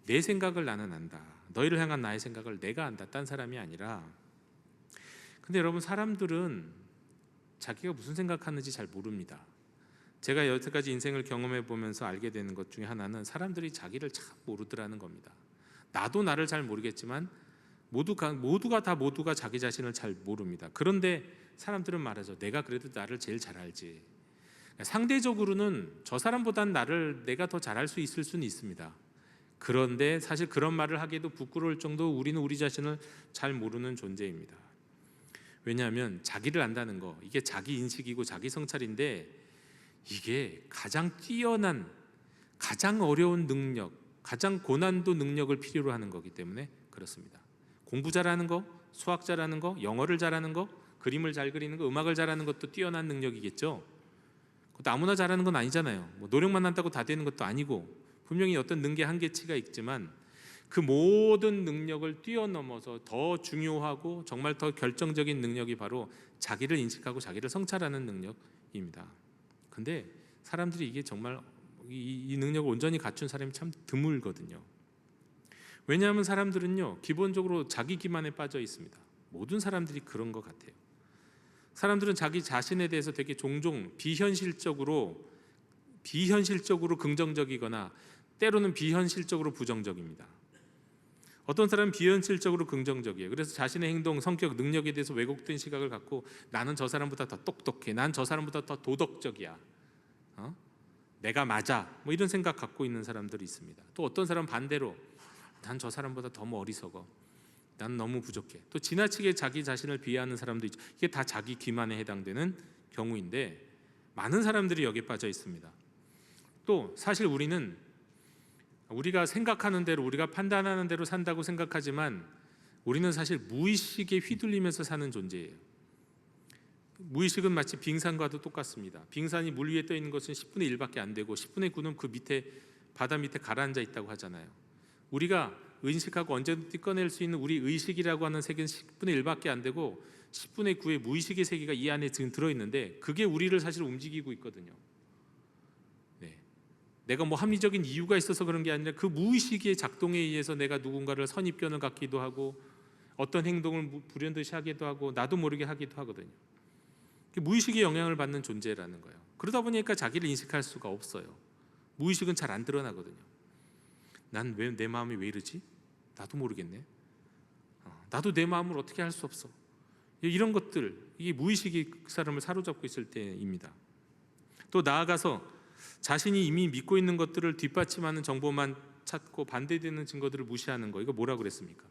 내 생각을 나는 안다. 너희를 향한 나의 생각을 내가 안다. 딴 사람이 아니라. 근데 여러분, 사람들은 자기가 무슨 생각하는지 잘 모릅니다. 제가 여태까지 인생을 경험해 보면서 알게 되는 것 중에 하나는 사람들이 자기를 참 모르더라는 겁니다. 나도 나를 잘 모르겠지만 모두가 자기 자신을 잘 모릅니다. 그런데 사람들은 말하죠. 내가 그래도 나를 제일 잘 알지. 상대적으로는 저 사람보단 내가 더 잘할 수 있을 수는 있습니다. 그런데 사실 그런 말을 하기에도 부끄러울 정도 우리는 우리 자신을 잘 모르는 존재입니다. 왜냐하면 자기를 안다는 거, 이게 자기 인식이고 자기 성찰인데 이게 가장 뛰어난, 가장 어려운 능력, 가장 고난도 능력을 필요로 하는 거기 때문에 그렇습니다. 공부 잘하는 거, 수학 잘하는 거, 영어를 잘하는 거, 그림을 잘 그리는 거, 음악을 잘하는 것도 뛰어난 능력이겠죠. 그것도 아무나 잘하는 건 아니잖아요. 뭐 노력만 한다고 다 되는 것도 아니고 분명히 어떤 능계 한계치가 있지만 그 모든 능력을 뛰어넘어서 더 중요하고 정말 더 결정적인 능력이 바로 자기를 인식하고 자기를 성찰하는 능력입니다. 근데 사람들이 이게 정말 이 능력을 온전히 갖춘 사람이 참 드물거든요. 왜냐하면 사람들은요 기본적으로 자기 기만에 빠져 있습니다. 모든 사람들이 그런 것 같아요. 사람들은 자기 자신에 대해서 되게 종종 비현실적으로 긍정적이거나 때로는 비현실적으로 부정적입니다. 어떤 사람은 비현실적으로 긍정적이에요. 그래서 자신의 행동, 성격, 능력에 대해서 왜곡된 시각을 갖고 나는 저 사람보다 더 똑똑해, 난 저 사람보다 더 도덕적이야, 내가 맞아, 뭐 이런 생각 갖고 있는 사람들이 있습니다. 또 어떤 사람은 반대로 난 저 사람보다 더 어리석어, 난 너무 부족해. 또 지나치게 자기 자신을 비하하는 사람도 있죠. 이게 다 자기 기만에 해당되는 경우인데 많은 사람들이 여기에 빠져 있습니다. 또 사실 우리가 생각하는 대로, 우리가 판단하는 대로 산다고 생각하지만 우리는 사실 무의식에 휘둘리면서 사는 존재예요. 무의식은 마치 빙산과도 똑같습니다. 빙산이 물 위에 떠 있는 것은 10분의 1밖에 안 되고 10분의 9는 그 밑에 바다 밑에 가라앉아 있다고 하잖아요. 우리가 의식하고 언제든지 꺼낼 수 있는 우리 의식이라고 하는 세계는 10분의 1밖에 안 되고 10분의 9의 무의식의 세계가 이 안에 지금 들어있는데 그게 우리를 사실 움직이고 있거든요. 내가 뭐 합리적인 이유가 있어서 그런 게 아니라 그 무의식의 작동에 의해서 내가 누군가를 선입견을 갖기도 하고 어떤 행동을 불현듯이 하기도 하고 나도 모르게 하기도 하거든요. 무의식의 영향을 받는 존재라는 거예요. 그러다 보니까 자기를 인식할 수가 없어요. 무의식은 잘 안 드러나거든요. 난 왜 내 마음이 왜 이러지? 나도 모르겠네. 나도 내 마음을 어떻게 할 수 없어. 이런 것들, 이게 무의식이 그 사람을 사로잡고 있을 때입니다. 또 나아가서 자신이 이미 믿고 있는 것들을 뒷받침하는 정보만 찾고 반대되는 증거들을 무시하는 거, 이거 뭐라고 그랬습니까?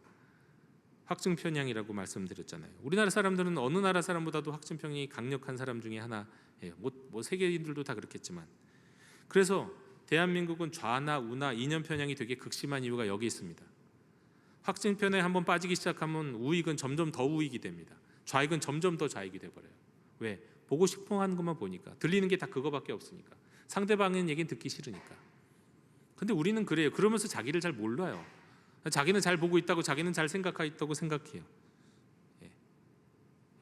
확증 편향이라고 말씀드렸잖아요. 우리나라 사람들은 어느 나라 사람보다도 확증 편향이 강력한 사람 중에 하나예요. 뭐 세계인들도 다 그렇겠지만. 그래서 대한민국은 좌나 우나 이념 편향이 되게 극심한 이유가 여기 있습니다. 확증 편향에 한번 빠지기 시작하면 우익은 점점 더 우익이 됩니다. 좌익은 점점 더 좌익이 돼버려요. 왜? 보고 싶어 하는 것만 보니까. 들리는 게 다 그거밖에 없으니까. 상대방의 얘기는 듣기 싫으니까. 근데 우리는 그래요. 그러면서 자기를 잘 몰라요. 자기는 잘 보고 있다고, 자기는 잘 생각하고 있다고 생각해요.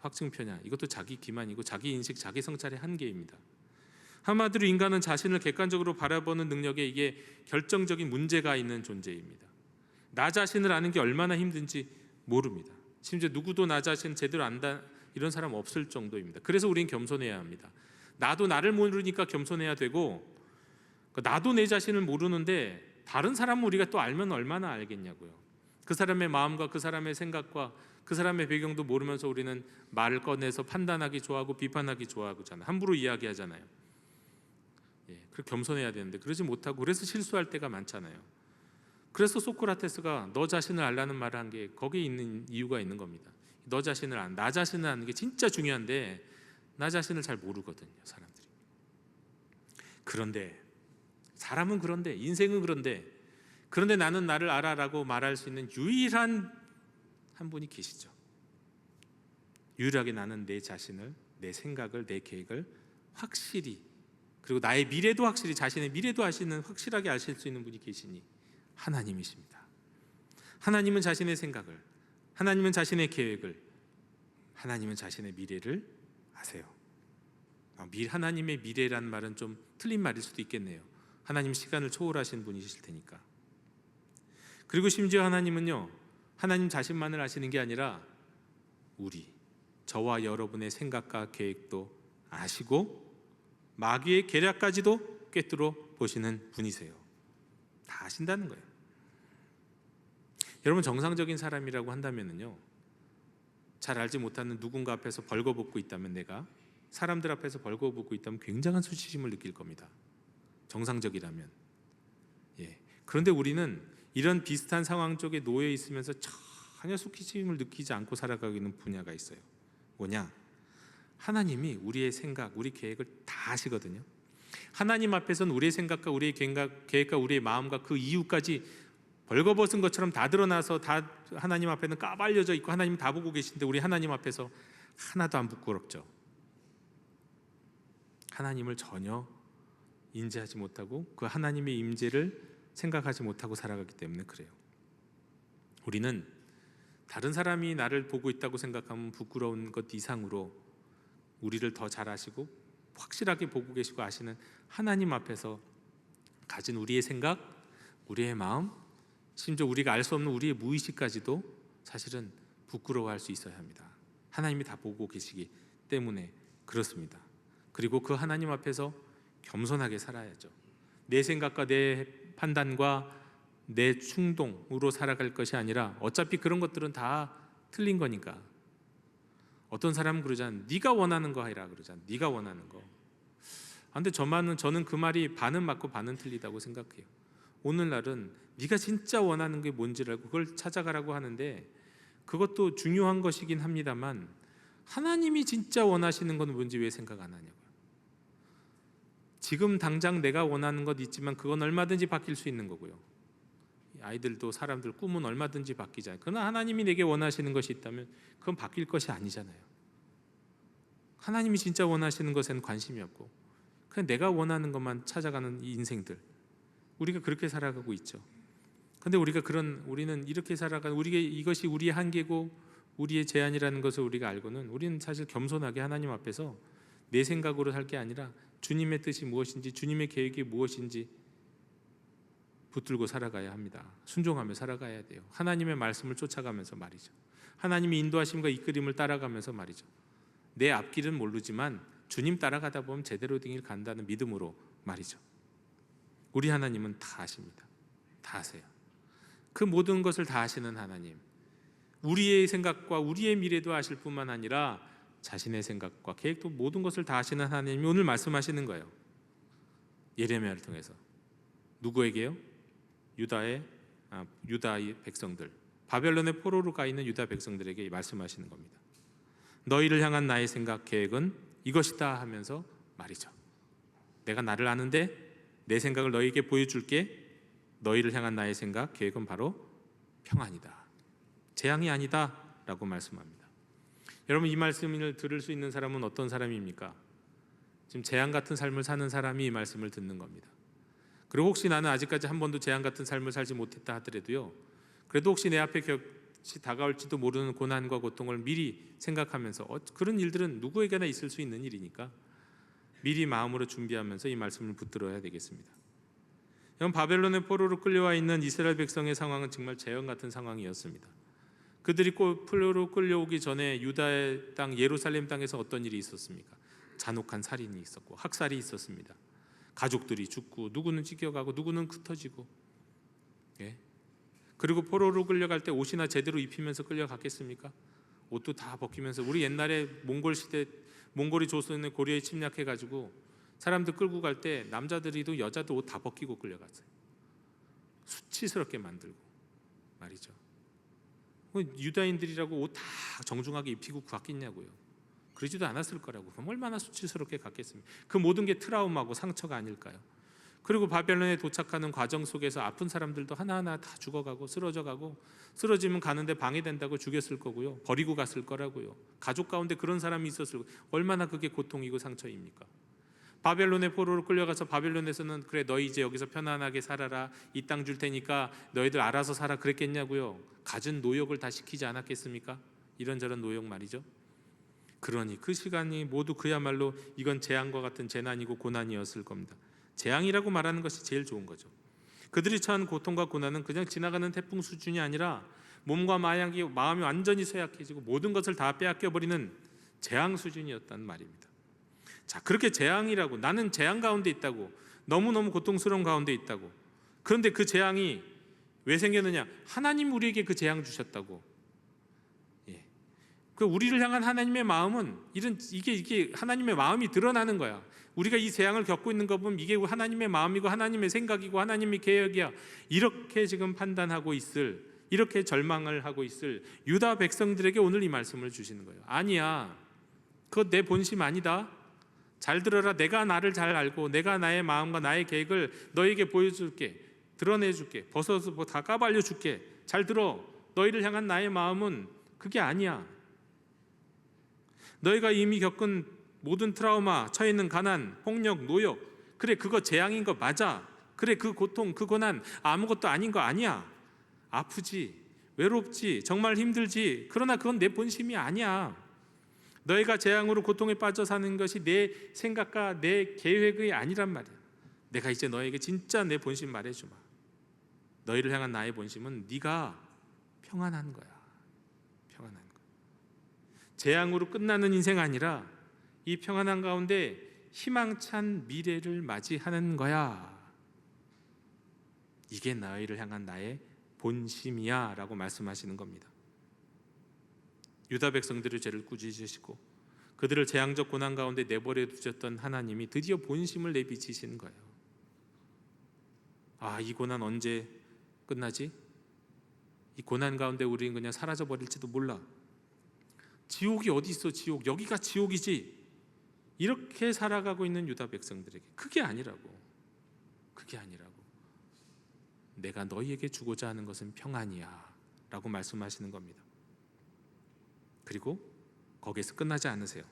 확증 편향, 이것도 자기 기만이고 자기 인식, 자기 성찰의 한계입니다. 한마디로 인간은 자신을 객관적으로 바라보는 능력에 이게 결정적인 문제가 있는 존재입니다. 나 자신을 아는 게 얼마나 힘든지 모릅니다. 심지어 누구도 나 자신 제대로 안다 이런 사람 없을 정도입니다. 그래서 우리는 겸손해야 합니다. 나도 나를 모르니까 겸손해야 되고 나도 내 자신을 모르는데 다른 사람은 우리가 또 알면 얼마나 알겠냐고요. 그 사람의 마음과 그 사람의 생각과 그 사람의 배경도 모르면서 우리는 말을 꺼내서 판단하기 좋아하고 비판하기 좋아하잖아요. 함부로 이야기하잖아요. 그렇게 겸손해야 되는데 그러지 못하고 그래서 실수할 때가 많잖아요. 그래서 소크라테스가 너 자신을 알라는 말을 한 게 거기에 있는 이유가 있는 겁니다. 너 자신을 나 자신을 아는 게 진짜 중요한데 나 자신을 잘 모르거든요, 사람들이. 그런데 사람은 그런데 인생은 그런데 나는 나를 알아라고 말할 수 있는 유일한 한 분이 계시죠. 유일하게 나는 내 자신을, 내 생각을, 내 계획을 확실히, 그리고 나의 미래도 확실히, 자신의 미래도 확실하게 아실 수 있는 분이 계시니 하나님이십니다. 하나님은 자신의 생각을, 하나님은 자신의 계획을, 하나님은 자신의 미래를 아세요. 하나님의 미래란 말은 좀 틀린 말일 수도 있겠네요. 하나님 시간을 초월하신 분이실 테니까. 그리고 심지어 하나님은요, 하나님 자신만을 아시는 게 아니라 저와 여러분의 생각과 계획도 아시고 마귀의 계략까지도 꿰뚫어 보시는 분이세요. 다 아신다는 거예요. 여러분, 정상적인 사람이라고 한다면요, 잘 알지 못하는 누군가 앞에서 벌거벗고 있다면, 내가 사람들 앞에서 벌거벗고 있다면 굉장한 수치심을 느낄 겁니다. 정상적이라면. 그런데 우리는 이런 비슷한 상황 쪽에 놓여 있으면서 전혀 수치심을 느끼지 않고 살아가고 있는 분야가 있어요. 뭐냐? 하나님이 우리의 생각, 우리 계획을 다 아시거든요. 하나님 앞에서는 우리의 생각과 우리의 계획과 우리의 마음과 그 이유까지 벌거벗은 것처럼 다 드러나서 다 하나님 앞에는 까발려져 있고 하나님 다 보고 계신데 우리 하나님 앞에서 하나도 안 부끄럽죠. 하나님을 전혀 인지하지 못하고 그 하나님의 임재를 생각하지 못하고 살아가기 때문에 그래요. 우리는 다른 사람이 나를 보고 있다고 생각하면 부끄러운 것 이상으로 우리를 더 잘 아시고 확실하게 보고 계시고 아시는 하나님 앞에서 가진 우리의 생각, 우리의 마음, 심지어 우리가 알 수 없는 우리의 무의식까지도 사실은 부끄러워할 수 있어야 합니다. 하나님이 다 보고 계시기 때문에 그렇습니다. 그리고 그 하나님 앞에서 겸손하게 살아야죠. 내 생각과 내 판단과 내 충동으로 살아갈 것이 아니라 어차피 그런 것들은 다 틀린 거니까. 어떤 사람은 그러잖아요. 네가 원하는 거 해라 그러잖아요. 네가 원하는 거. 근데 저는 그 말이 반은 맞고 반은 틀리다고 생각해요. 오늘날은 네가 진짜 원하는 게 뭔지를 알고 그걸 찾아가라고 하는데 그것도 중요한 것이긴 합니다만 하나님이 진짜 원하시는 건 뭔지 왜 생각 안 하냐고요. 지금 당장 내가 원하는 것 있지만 그건 얼마든지 바뀔 수 있는 거고요. 아이들도 사람들 꿈은 얼마든지 바뀌잖아요. 그러나 하나님이 내게 원하시는 것이 있다면 그건 바뀔 것이 아니잖아요. 하나님이 진짜 원하시는 것에는 관심이 없고 그냥 내가 원하는 것만 찾아가는 이 인생들, 우리가 그렇게 살아가고 있죠. 그런데 우리는 이렇게 살아가는 이것이 우리의 한계고 우리의 제한이라는 것을 우리가 알고는 우리는 사실 겸손하게 하나님 앞에서 내 생각으로 살 게 아니라 주님의 뜻이 무엇인지, 주님의 계획이 무엇인지 붙들고 살아가야 합니다. 순종하며 살아가야 돼요. 하나님의 말씀을 쫓아가면서 말이죠. 하나님의 인도하심과 이끌림을 따라가면서 말이죠. 내 앞길은 모르지만 주님 따라가다 보면 제대로 된 길 간다는 믿음으로 말이죠. 우리 하나님은 다 아십니다. 다 아세요. 그 모든 것을 다 아시는 하나님, 우리의 생각과 우리의 미래도 아실 뿐만 아니라 자신의 생각과 계획도 모든 것을 다 아시는 하나님이 오늘 말씀하시는 거예요. 예레미야를 통해서. 누구에게요? 유다의 백성들, 바벨론의 포로로 가 있는 유다 백성들에게 말씀하시는 겁니다. 너희를 향한 나의 생각, 계획은 이것이다 하면서 말이죠. 내가 나를 아는데 내 생각을 너희에게 보여줄게. 너희를 향한 나의 생각, 계획은 바로 평안이다, 재앙이 아니다 라고 말씀합니다. 여러분, 이 말씀을 들을 수 있는 사람은 어떤 사람입니까? 지금 재앙 같은 삶을 사는 사람이 이 말씀을 듣는 겁니다. 그리고 혹시 나는 아직까지 한 번도 재앙 같은 삶을 살지 못했다 하더라도요, 그래도 혹시 내 앞에 격이 다가올지도 모르는 고난과 고통을 미리 생각하면서 그런 일들은 누구에게나 있을 수 있는 일이니까 미리 마음으로 준비하면서 이 말씀을 붙들어야 되겠습니다. 여러분, 바벨론의 포로로 끌려와 있는 이스라엘 백성의 상황은 정말 재앙 같은 상황이었습니다. 그들이 포로로 끌려오기 전에 유다의 땅 예루살렘 땅에서 어떤 일이 있었습니까? 잔혹한 살인이 있었고 학살이 있었습니다. 가족들이 죽고 누구는 찢겨가고 누구는 흩어지고. 예? 그리고 포로로 끌려갈 때 옷이나 제대로 입히면서 끌려갔겠습니까? 옷도 다 벗기면서. 우리 옛날에 몽골 시대 몽골이 조선의 고려에 침략해가지고 사람들 끌고 갈 때 남자들이도 여자도 옷 다 벗기고 끌려갔어요. 수치스럽게 만들고 말이죠. 유다인들이라고 옷 다 정중하게 입히고 갔겠냐고요. 그러지도 않았을 거라고. 그럼 얼마나 수치스럽게 갔겠습니까? 그 모든 게 트라우마고 상처가 아닐까요? 그리고 바벨론에 도착하는 과정 속에서 아픈 사람들도 하나하나 다 죽어가고 쓰러져가고, 쓰러지면 가는데 방해된다고 죽였을 거고요. 버리고 갔을 거라고요. 가족 가운데 그런 사람이 있었을 거예요. 얼마나 그게 고통이고 상처입니까? 바벨론의 포로로 끌려가서 바벨론에서는 그래 너희 이제 여기서 편안하게 살아라, 이 땅 줄 테니까 너희들 알아서 살아 그랬겠냐고요. 갖은 노역을 다 시키지 않았겠습니까? 이런저런 노역 말이죠. 그러니 그 시간이 모두 그야말로 이건 재앙과 같은 재난이고 고난이었을 겁니다. 재앙이라고 말하는 것이 제일 좋은 거죠. 그들이 처한 고통과 고난은 그냥 지나가는 태풍 수준이 아니라 몸과 마음이 완전히 쇠약해지고 모든 것을 다 빼앗겨버리는 재앙 수준이었단 말입니다. 자, 그렇게 재앙이라고, 나는 재앙 가운데 있다고, 너무너무 고통스러운 가운데 있다고. 그런데 그 재앙이 왜 생겼느냐? 하나님 우리에게 그 재앙 주셨다고. 예. 그 우리를 향한 하나님의 마음은 이게 하나님의 마음이 드러나는 거야. 우리가 이 재앙을 겪고 있는 거 보면 이게 하나님의 마음이고 하나님의 생각이고 하나님의 계획이야. 이렇게 지금 판단하고 있을, 이렇게 절망을 하고 있을 유다 백성들에게 오늘 이 말씀을 주시는 거예요. 아니야, 그거 내 본심 아니다. 잘 들어라. 내가 나를 잘 알고 내가 나의 마음과 나의 계획을 너에게 보여줄게, 드러내줄게, 벗어서 다 까발려줄게. 잘 들어. 너희를 향한 나의 마음은 그게 아니야. 너희가 이미 겪은 모든 트라우마, 처해 있는 가난, 폭력, 노역, 그래 그거 재앙인 거 맞아. 그래 그 고통, 그 고난 아무것도 아닌 거 아니야. 아프지, 외롭지, 정말 힘들지. 그러나 그건 내 본심이 아니야. 너희가 재앙으로 고통에 빠져 사는 것이 내 생각과 내 계획이 아니란 말이야. 내가 이제 너에게 진짜 내 본심 말해주마. 너희를 향한 나의 본심은 네가 평안한 거야. 평안한 거야. 재앙으로 끝나는 인생 아니라 이 평안한 가운데 희망찬 미래를 맞이하는 거야. 이게 너희를 향한 나의 본심이야 라고 말씀하시는 겁니다. 유다 백성들의 죄를 꾸짖으시고 그들을 재앙적 고난 가운데 내버려 두셨던 하나님이 드디어 본심을 내비치시는 거예요. 아, 이 고난 언제 끝나지? 이 고난 가운데 우리는 그냥 사라져 버릴지도 몰라. 지옥이 어디 있어? 지옥, 여기가 지옥이지. 이렇게 살아가고 있는 유다 백성들에게 그게 아니라고. 내가 너희에게 주고자 하는 것은 평안이야 라고 말씀하시는 겁니다. 그리고 거기에서 끝나지 않으세요.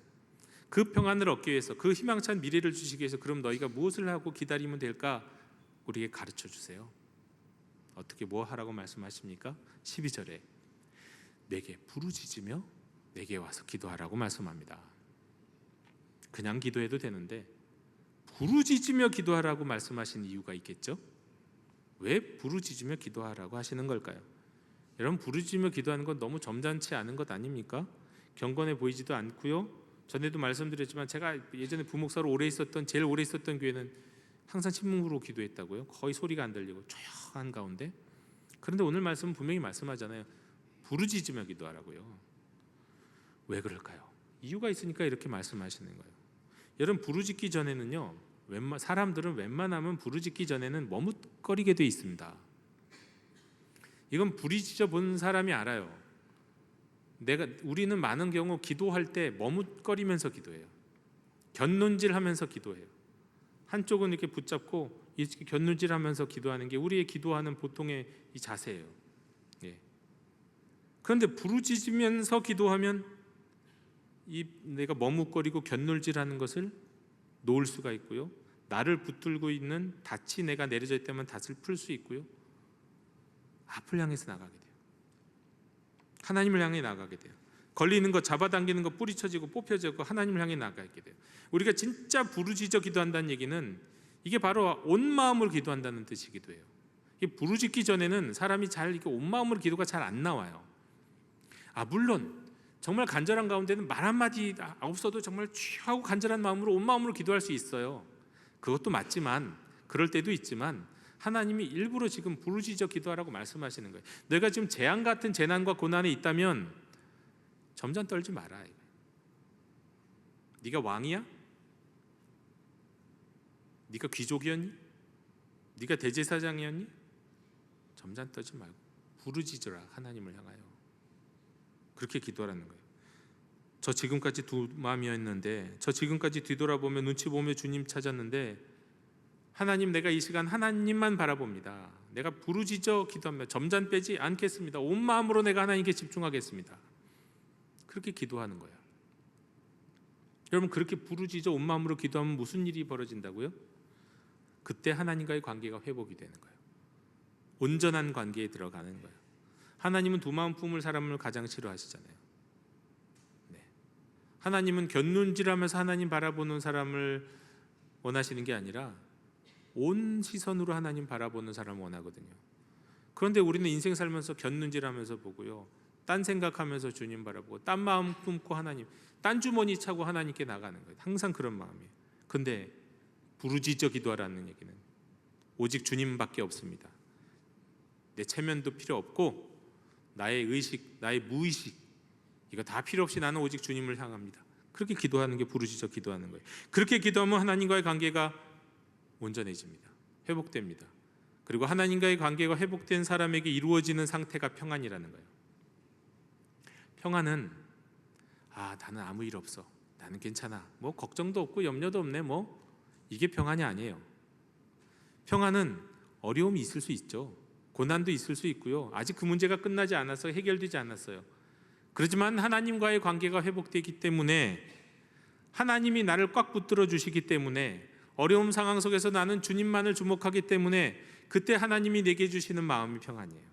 그 평안을 얻기 위해서, 그 희망찬 미래를 주시기 위해서 그럼 너희가 무엇을 하고 기다리면 될까? 우리에게 가르쳐 주세요. 어떻게 뭐 하라고 말씀하십니까? 12절에 내게 부르짖으며 내게 와서 기도하라고 말씀합니다. 그냥 기도해도 되는데 부르짖으며 기도하라고 말씀하신 이유가 있겠죠? 왜 부르짖으며 기도하라고 하시는 걸까요? 여러분, 부르짖으며 기도하는 건 너무 점잖지 않은 것 아닙니까? 경건해 보이지도 않고요. 전에도 말씀드렸지만 제가 예전에 부목사로 제일 오래 있었던 교회는 항상 침묵으로 기도했다고요. 거의 소리가 안 들리고 조용한 가운데. 그런데 오늘 말씀은 분명히 말씀하잖아요. 부르짖으며 기도하라고요. 왜 그럴까요? 이유가 있으니까 이렇게 말씀하시는 거예요. 여러분, 부르짖기 전에는요, 사람들은 웬만하면 부르짖기 전에는 머뭇거리게 돼 있습니다. 이건 부르짖어 본 사람이 알아요. 우리는 많은 경우 기도할 때 머뭇거리면서 기도해요. 곁눈질하면서 기도해요. 한쪽은 이렇게 붙잡고 이렇게 곁눈질하면서 기도하는 게 우리의 기도하는 보통의 이 자세예요. 예. 그런데 부르짖으면서 기도하면 내가 머뭇거리고 곁눈질하는 것을 놓을 수가 있고요. 나를 붙들고 있는 닻이 내가 내려져 있다면 닻을 풀 수 있고요. 앞을 향해서 나가게 돼요. 하나님을 향해 나가게 돼요. 걸리는 것, 잡아당기는 것, 뿌리쳐지고 뽑혀지고 하나님을 향해 나가게 돼요. 우리가 진짜 부르짖어 기도한다는 얘기는 이게 바로 온 마음으로 기도한다는 뜻이기도 해요. 이게 부르짖기 전에는 사람이 잘 이렇게 온 마음으로 기도가 잘 안 나와요. 물론 정말 간절한 가운데는 말 한마디 없어도 정말 취하고 간절한 마음으로 온 마음으로 기도할 수 있어요. 그것도 맞지만 그럴 때도 있지만 하나님이 일부러 지금 부르짖어 기도하라고 말씀하시는 거예요. 내가 지금 재앙 같은 재난과 고난에 있다면 점점 떨지 마라. 네가 왕이야? 네가 귀족이었니? 네가 대제사장이었니? 점점 떨지 말고 부르짖어라. 하나님을 향하여. 그렇게 기도하라는 거예요. 저 지금까지 두 마음이었는데, 저 지금까지 뒤돌아보며 눈치 보며 주님 찾았는데, 하나님, 내가 이 시간 하나님만 바라봅니다. 내가 부르짖어 기도하며 점잖 빼지 않겠습니다. 온 마음으로 내가 하나님께 집중하겠습니다. 그렇게 기도하는 거예요. 여러분, 그렇게 부르짖어 온 마음으로 기도하면 무슨 일이 벌어진다고요? 그때 하나님과의 관계가 회복이 되는 거예요. 온전한 관계에 들어가는 거예요. 하나님은 두 마음 품을 사람을 가장 싫어하시잖아요. 네. 하나님은 곁눈질하면서 하나님 바라보는 사람을 원하시는 게 아니라 온 시선으로 하나님 바라보는 사람을 원하거든요. 그런데 우리는 인생 살면서 곁눈질하면서 보고요, 딴 생각하면서 주님 바라보고, 딴 마음 품고 하나님, 딴 주머니 차고 하나님께 나가는 거예요. 항상 그런 마음이에요. 근데 부르짖어 기도하라는 얘기는 오직 주님밖에 없습니다. 내 체면도 필요 없고 나의 의식, 나의 무의식, 이거 다 필요 없이 나는 오직 주님을 향합니다. 그렇게 기도하는 게 부르짖어 기도하는 거예요. 그렇게 기도하면 하나님과의 관계가 온전해집니다. 회복됩니다. 그리고 하나님과의 관계가 회복된 사람에게 이루어지는 상태가 평안이라는 거예요. 평안은 나는 아무 일 없어, 나는 괜찮아, 뭐 걱정도 없고 염려도 없네, 뭐 이게 평안이 아니에요. 평안은 어려움이 있을 수 있죠. 고난도 있을 수 있고요. 아직 그 문제가 끝나지 않아서 해결되지 않았어요. 그렇지만 하나님과의 관계가 회복되기 때문에, 하나님이 나를 꽉 붙들어 주시기 때문에, 어려움 상황 속에서 나는 주님만을 주목하기 때문에 그때 하나님이 내게 주시는 마음이 평안이에요.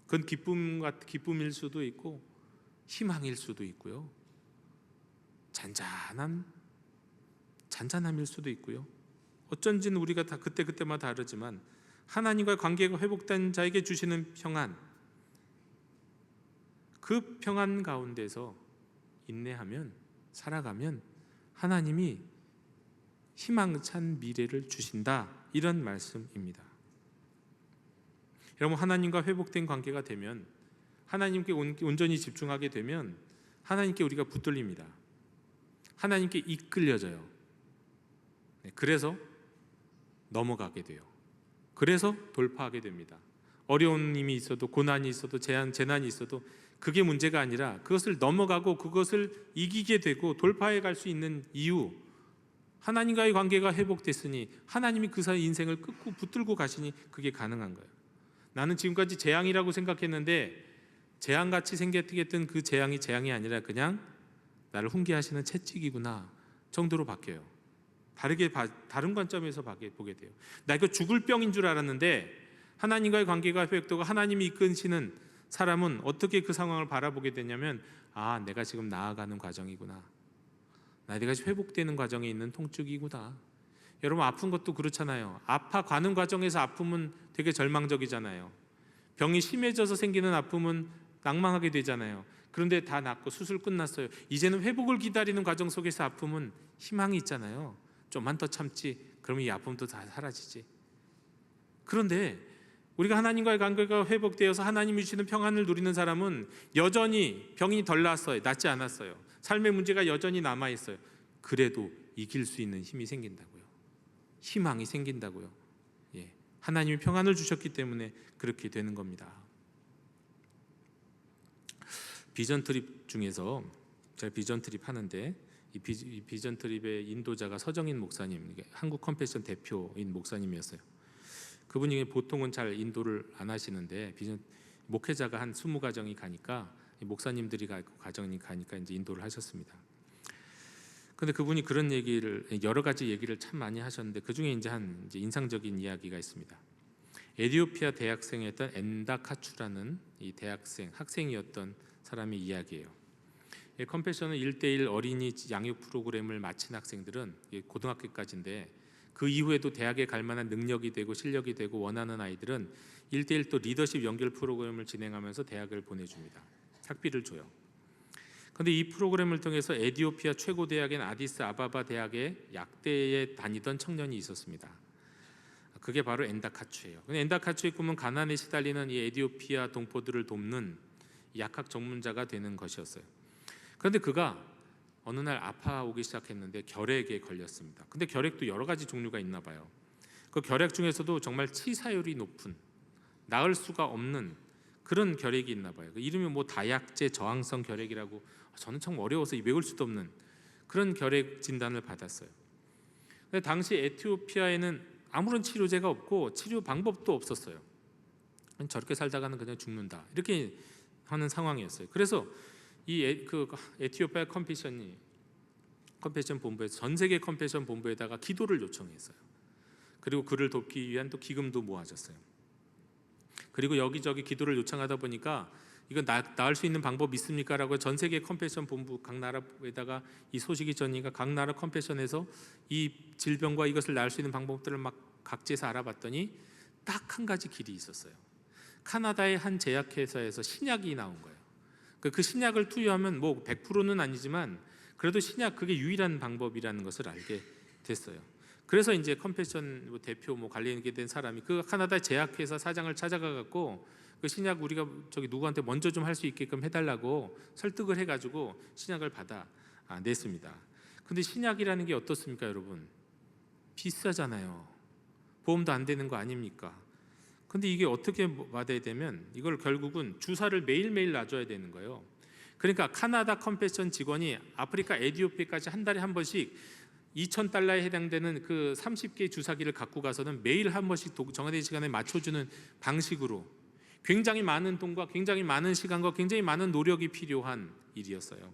그건 기쁨일 수도 있고 희망일 수도 있고요, 잔잔함일 수도 있고요. 어쩐지는 우리가 다 그때마다 다르지만 하나님과의 관계가 회복된 자에게 주시는 평안, 그 평안 가운데서 인내하면, 살아가면 하나님이 희망찬 미래를 주신다, 이런 말씀입니다. 여러분, 하나님과 회복된 관계가 되면, 하나님께 온전히 집중하게 되면 하나님께 우리가 붙들립니다. 하나님께 이끌려져요. 그래서 넘어가게 돼요. 그래서 돌파하게 됩니다. 어려움이 있어도, 고난이 있어도, 재난이 있어도 그게 문제가 아니라 그것을 넘어가고 그것을 이기게 되고 돌파해 갈 수 있는 이유, 하나님과의 관계가 회복됐으니 하나님이 그 사람 인생을 끊고 붙들고 가시니 그게 가능한 거예요. 나는 지금까지 재앙이라고 생각했는데 재앙같이 생겼던 그 재앙이 아니라 그냥 나를 훈계하시는 채찍이구나 정도로 바뀌어요. 다른 관점에서 보게 돼요. 나 이거 죽을 병인 줄 알았는데 하나님과의 관계가 회복되고 하나님이 이끄시는 사람은 어떻게 그 상황을 바라보게 되냐면, 내가 지금 나아가는 과정이구나, 내가 회복되는 과정에 있는 통증이구나. 여러분, 아픈 것도 그렇잖아요. 아파가는 과정에서 아픔은 되게 절망적이잖아요. 병이 심해져서 생기는 아픔은 낭망하게 되잖아요. 그런데 다 낫고 수술 끝났어요. 이제는 회복을 기다리는 과정 속에서 아픔은 희망이 있잖아요. 좀만 더 참지, 그러면 이 아픔도 다 사라지지. 그런데 우리가 하나님과의 관계가 회복되어서 하나님이 주시는 평안을 누리는 사람은 여전히 병이 덜 나았어요. 낫지 않았어요. 삶의 문제가 여전히 남아있어요. 그래도 이길 수 있는 힘이 생긴다고요. 희망이 생긴다고요. 하나님이 평안을 주셨기 때문에 그렇게 되는 겁니다. 비전 트립 중에서 제가 비전 트립 하는데 이 비전 트립의 인도자가 서정인 목사님, 한국 컴패션 대표인 목사님이었어요. 그분이 보통은 잘 인도를 안 하시는데 목회자가 한 20가정이 가니까 목사님들이 가정이 가니까 이제 인도를 하셨습니다. 근데 그분이 그런 얘기를, 여러 가지 얘기를 참 많이 하셨는데 그 중에 이제 인상적인 이야기가 있습니다. 에티오피아 대학생이었던 엔다카추라는 이 학생이었던 사람의 이야기예요. 컴패션은 1:1 어린이 양육 프로그램을 마친 학생들은 고등학교까지인데 그 이후에도 대학에 갈 만한 능력이 되고 실력이 되고 원하는 아이들은 1:1 또 리더십 연결 프로그램을 진행하면서 대학을 보내줍니다. 학비를 줘요. 그런데 이 프로그램을 통해서 에티오피아 최고 대학인 아디스 아바바 대학에 약대에 다니던 청년이 있었습니다. 그게 바로 엔다카추예요. 근데 엔다카추의 꿈은 가난에 시달리는 이 에티오피아 동포들을 돕는 약학 전문자가 되는 것이었어요. 그런데 그가 어느 날 아파오기 시작했는데 결핵에 걸렸습니다. 근데 결핵도 여러 가지 종류가 있나 봐요. 그 결핵 중에서도 정말 치사율이 높은, 나을 수가 없는 그런 결핵이 있나 봐요. 그 이름이 뭐 다약제 저항성 결핵이라고, 저는 참 어려워서 외울 수도 없는 그런 결핵 진단을 받았어요. 근데 당시 에티오피아에는 아무런 치료제가 없고 치료 방법도 없었어요. 저렇게 살다가는 그냥 죽는다, 이렇게 하는 상황이었어요. 그래서 그 에티오피아 컴패션 본부에서, 전 세계 컴패션 본부에다가 기도를 요청했어요. 그리고 그를 돕기 위한 또 기금도 모아졌어요. 그리고 여기저기 기도를 요청하다 보니까 이거 나을 수 있는 방법 있습니까? 라고 전 세계 컴패션 본부 각 나라에다가 이 소식이 전이니까 각 나라 컴패션에서 이 질병과 이것을 나을 수 있는 방법들을 막 각지에서 알아봤더니 딱 한 가지 길이 있었어요. 카나다의 한 제약회사에서 신약이 나온 거예요. 그 신약을 투여하면 뭐 100%는 아니지만 그래도 신약, 그게 유일한 방법이라는 것을 알게 됐어요. 그래서 이제 컴패션 대표 관리하게 된 사람이 그 카나다 제약회사 사장을 찾아가 갖고 그 신약 우리가 저기 누구한테 먼저 좀 할 수 있게끔 해달라고 설득을 해가지고 신약을 받아 냈습니다. 근데 신약이라는 게 어떻습니까, 여러분? 비싸잖아요. 보험도 안 되는 거 아닙니까? 근데 이게 어떻게 받아야 되면 이걸 결국은 주사를 매일매일 놔줘야 되는 거예요. 그러니까 카나다 컴패션 직원이 아프리카 에티오피아까지 한 달에 한 번씩 $2,000에 해당되는 그 30개 주사기를 갖고 가서는 매일 한 번씩 정해진 시간에 맞춰주는 방식으로 굉장히 많은 돈과 굉장히 많은 시간과 굉장히 많은 노력이 필요한 일이었어요.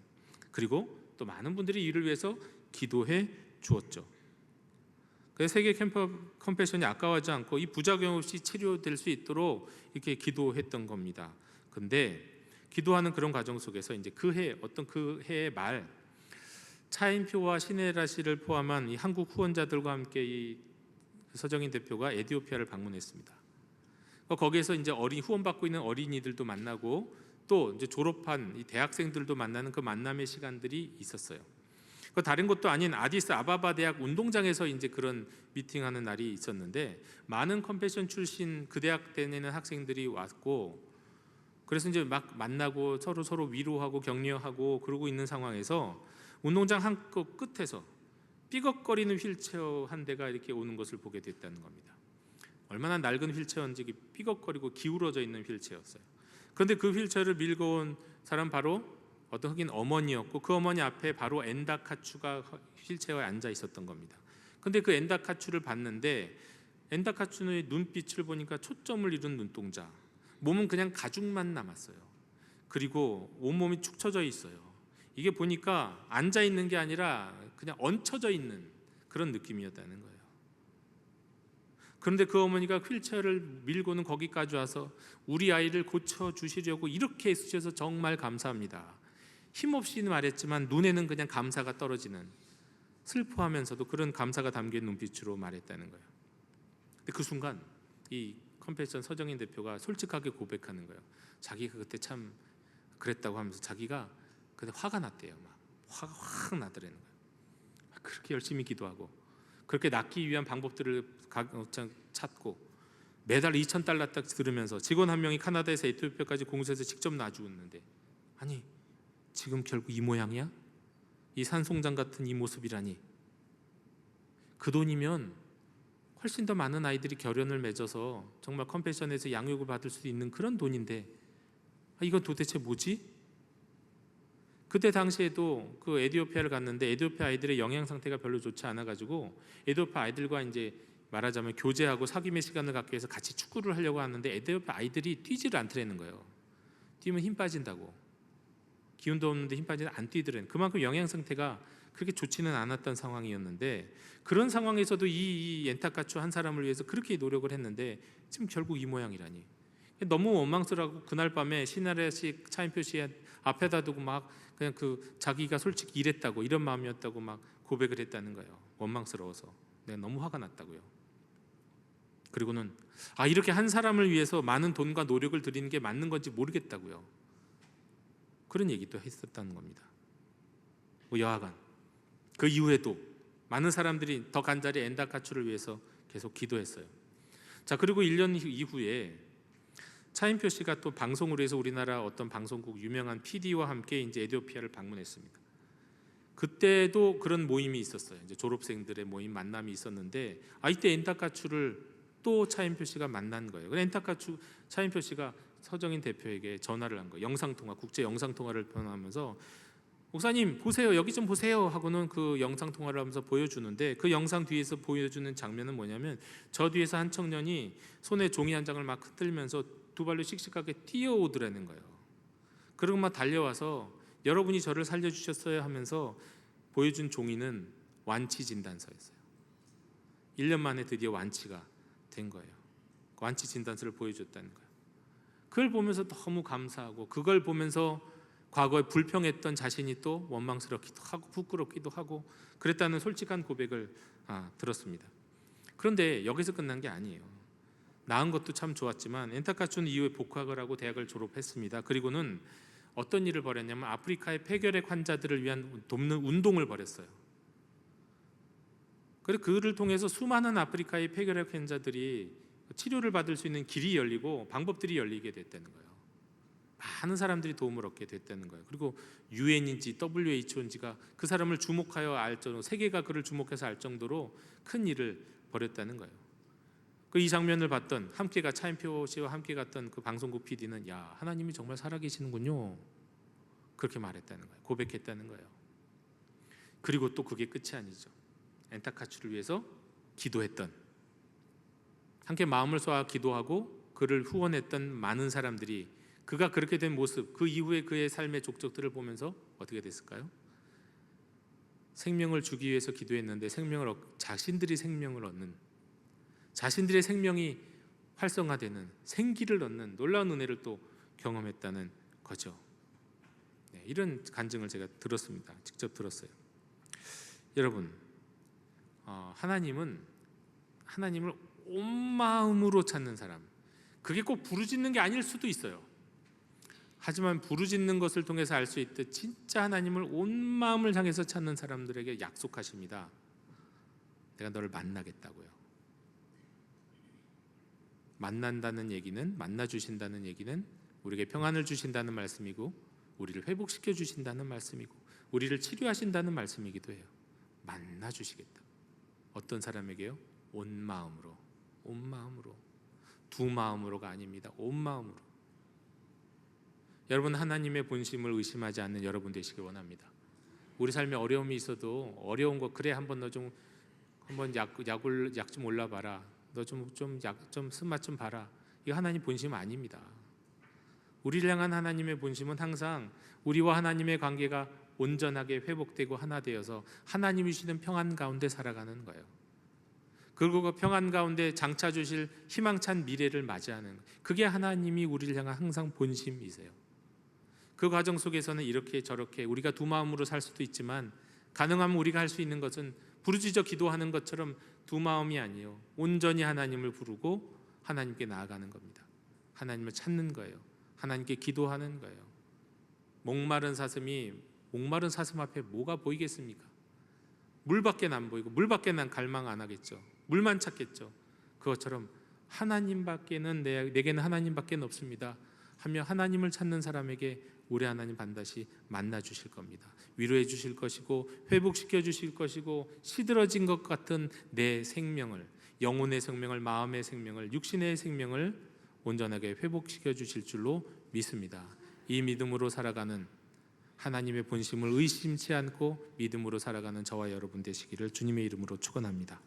그리고 또 많은 분들이 이를 위해서 기도해 주었죠. 그래서 세계 컴패션이 아까워하지 않고 이 부작용 없이 치료될 수 있도록 이렇게 기도했던 겁니다. 근데 기도하는 그런 과정 속에서 이제 그 해의 말, 차인표와 신혜라 씨를 포함한 이 한국 후원자들과 함께 이 서정인 대표가 에티오피아를 방문했습니다. 거기에서 이제 후원받고 있는 어린이들도 만나고 또 이제 졸업한 이 대학생들도 만나는 그 만남의 시간들이 있었어요. 다른 곳도 아닌 아디스 아바바 대학 운동장에서 이제 그런 미팅하는 날이 있었는데 많은 컴패션 출신 그 대학 다니는 학생들이 왔고, 그래서 이제 막 만나고 서로 위로하고 격려하고 그러고 있는 상황에서 운동장 한 끝에서 삐걱거리는 휠체어 한 대가 이렇게 오는 것을 보게 됐다는 겁니다. 얼마나 낡은 휠체어인지 삐걱거리고 기울어져 있는 휠체어였어요. 그런데 그 휠체어를 밀고 온 사람 바로 어떤 흑인 어머니였고, 그 어머니 앞에 바로 엔다카추가 휠체어에 앉아 있었던 겁니다. 그런데 그 엔다카추를 봤는데 엔다카추의 눈빛을 보니까 초점을 잃은 눈동자, 몸은 그냥 가죽만 남았어요. 그리고 온몸이 축 처져 있어요. 이게 보니까 앉아 있는 게 아니라 그냥 얹혀져 있는 그런 느낌이었다는 거예요. 그런데 그 어머니가 휠체어를 밀고는 거기까지 와서 우리 아이를 고쳐주시려고 이렇게 애쓰셔서 정말 감사합니다. 힘없이 말했지만 눈에는 그냥 감사가 떨어지는, 슬퍼하면서도 그런 감사가 담긴 눈빛으로 말했다는 거예요. 근데 그 순간 이 컴패션 서정인 대표가 솔직하게 고백하는 거예요. 자기가 그때 참 그랬다고 하면서 자기가 그때 화가 났대요. 막 화가 확 나더라는 거예요. 그렇게 열심히 기도하고 그렇게 낫기 위한 방법들을 찾고 매달 $2,000 딱 들으면서 직원 한 명이 카나다에서 에티오피아까지 공수해서 직접 놔주었는데, 아니 지금 결국 이 모양이야? 이 산송장 같은 이 모습이라니. 그 돈이면 훨씬 더 많은 아이들이 결연을 맺어서 정말 컴패션에서 양육을 받을 수 있는 그런 돈인데 이건 도대체 뭐지? 그때 당시에도 그 에티오피아를 갔는데 에티오피아 아이들의 영양 상태가 별로 좋지 않아가지고 에티오피아 아이들과 이제 말하자면 교제하고 사귐의 시간을 갖기 위해서 같이 축구를 하려고 하는데 에티오피아 아이들이 뛰지를 않더라는 거예요. 뛰면 힘 빠진다고. 기운도 없는데 힘 빠지는 안 뛰더라는. 그만큼 영양 상태가 그렇게 좋지는 않았던 상황이었는데, 그런 상황에서도 이 엔타카추 한 사람을 위해서 그렇게 노력을 했는데 지금 결국 이 모양이라니. 너무 원망스러워. 그날 밤에 신혜라 씨, 차인표 씨 앞에다 두고 막 그냥 자기가 솔직히 이랬다고, 이런 마음이었다고 막 고백을 했다는 거예요. 원망스러워서. 내가 너무 화가 났다고요. 그리고는 이렇게 한 사람을 위해서 많은 돈과 노력을 들이는 게 맞는 건지 모르겠다고요. 그런 얘기도 했었다는 겁니다. 여하간 그 이후에도 많은 사람들이 더 간절히 엔다카추를 위해서 계속 기도했어요. 자, 그리고 1년 이후에 차인표 씨가 또 방송으로 해서 우리나라 어떤 방송국 유명한 PD와 함께 이제 에티오피아를 방문했습니다. 그때도 그런 모임이 있었어요. 이제 졸업생들의 모임 만남이 있었는데 이때 엔타카추를 또 차인표 씨가 만난 거예요. 그래서 엔타카추 차인표 씨가 서정인 대표에게 전화를 한 거예요. 영상통화, 국제 영상통화를 변하면서 목사님 보세요, 여기 좀 보세요 하고는 그 영상통화를 하면서 보여주는데 그 영상 뒤에서 보여주는 장면은 뭐냐면 저 뒤에서 한 청년이 손에 종이 한 장을 막 흔들면서 두 발로 씩씩하게 뛰어오더라는 거예요. 그리고 막 달려와서 여러분이 저를 살려주셨어요 하면서 보여준 종이는 완치 진단서였어요. 1년 만에 드디어 완치가 된 거예요. 그 완치 진단서를 보여줬다는 거예요. 그걸 보면서 너무 감사하고 그걸 보면서 과거에 불평했던 자신이 또 원망스럽기도 하고 부끄럽기도 하고 그랬다는 솔직한 고백을 들었습니다. 그런데 여기서 끝난 게 아니에요. 나은 것도 참 좋았지만 엔타카추는 이후에 복학을 하고 대학을 졸업했습니다. 그리고는 어떤 일을 벌였냐면 아프리카의 폐결핵 환자들을 위한 돕는 운동을 벌였어요. 그리고 그를 통해서 수많은 아프리카의 폐결핵 환자들이 치료를 받을 수 있는 길이 열리고 방법들이 열리게 됐다는 거예요. 많은 사람들이 도움을 얻게 됐다는 거예요. 그리고 UN인지 WHO인지가 그 사람을 주목하여 알 정도로, 세계가 그를 주목해서 알 정도로 큰 일을 벌였다는 거예요. 이 장면을 봤던 함께가 차인표 씨와 함께 갔던 그 방송국 PD는 야, 하나님이 정말 살아계시는군요, 그렇게 말했다는 거예요. 고백했다는 거예요. 그리고 또 그게 끝이 아니죠. 엔타카추를 위해서 기도했던, 함께 마음을 쏘아 기도하고 그를 후원했던 많은 사람들이 그가 그렇게 된 모습, 그 이후에 그의 삶의 족적들을 보면서 어떻게 됐을까요? 생명을 주기 위해서 기도했는데 자신들이 생명을 얻는, 자신들의 생명이 활성화되는, 생기를 얻는 놀라운 은혜를 또 경험했다는 거죠. 네, 이런 간증을 제가 들었습니다. 직접 들었어요. 여러분, 하나님을 온 마음으로 찾는 사람, 그게 꼭 부르짖는 게 아닐 수도 있어요. 하지만 부르짖는 것을 통해서 알 수 있듯 진짜 하나님을 온 마음을 향해서 찾는 사람들에게 약속하십니다. 내가 너를 만나겠다고요. 만난다는 얘기는, 만나주신다는 얘기는 우리에게 평안을 주신다는 말씀이고 우리를 회복시켜 주신다는 말씀이고 우리를 치료하신다는 말씀이기도 해요. 만나주시겠다. 어떤 사람에게요? 온 마음으로. 온 마음으로. 두 마음으로가 아닙니다. 온 마음으로. 여러분, 하나님의 본심을 의심하지 않는 여러분 되시길 원합니다. 우리 삶에 어려움이 있어도 어려운 거, 그래 한번 너 좀 한번 약 좀 올라봐라. 너 좀 쓴맛 좀 봐라. 이거 하나님 본심 아닙니다. 우리를 향한 하나님의 본심은 항상 우리와 하나님의 관계가 온전하게 회복되고 하나 되어서 하나님이 주시는 평안 가운데 살아가는 거예요. 그리고 그 평안 가운데 장차 주실 희망찬 미래를 맞이하는 거예요. 그게 하나님이 우리를 향한 항상 본심이세요. 그 과정 속에서는 이렇게 저렇게 우리가 두 마음으로 살 수도 있지만 가능하면 우리가 할 수 있는 것은 부르짖어 기도하는 것처럼 두 마음이 아니에요. 온전히 하나님을 부르고 하나님께 나아가는 겁니다. 하나님을 찾는 거예요. 하나님께 기도하는 거예요. 목마른 사슴 앞에 뭐가 보이겠습니까? 물밖에 안 보이고 물밖에 난 갈망 안 하겠죠. 물만 찾겠죠. 그것처럼 하나님밖에는 내게는 하나님밖에 없습니다 하며 하나님을 찾는 사람에게 우리 하나님 반드시 만나 주실 겁니다. 위로해 주실 것이고 회복시켜 주실 것이고 시들어진 것 같은 내 생명을, 영혼의 생명을, 마음의 생명을, 육신의 생명을 온전하게 회복시켜 주실 줄로 믿습니다. 이 믿음으로 살아가는, 하나님의 본심을 의심치 않고 믿음으로 살아가는 저와 여러분 되시기를 주님의 이름으로 축원합니다.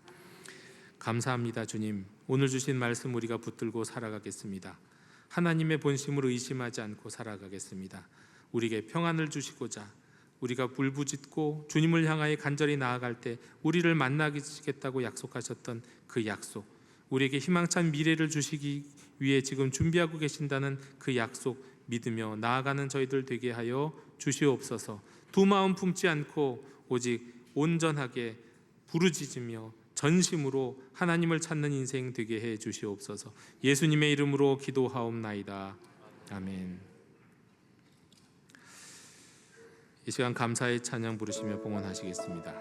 감사합니다. 주님, 오늘 주신 말씀 우리가 붙들고 살아가겠습니다. 하나님의 본심을 의심하지 않고 살아가겠습니다. 우리에게 평안을 주시고자 우리가 불부짖고 주님을 향하여 간절히 나아갈 때 우리를 만나시겠다고 약속하셨던 그 약속, 우리에게 희망찬 미래를 주시기 위해 지금 준비하고 계신다는 그 약속 믿으며 나아가는 저희들 되게 하여 주시옵소서. 두 마음 품지 않고 오직 온전하게 부르짖으며 전심으로 하나님을 찾는 인생 되게 해 주시옵소서. 예수님의 이름으로 기도하옵나이다. 아멘. 이 시간 감사의 찬양 부르시며 봉헌하시겠습니다.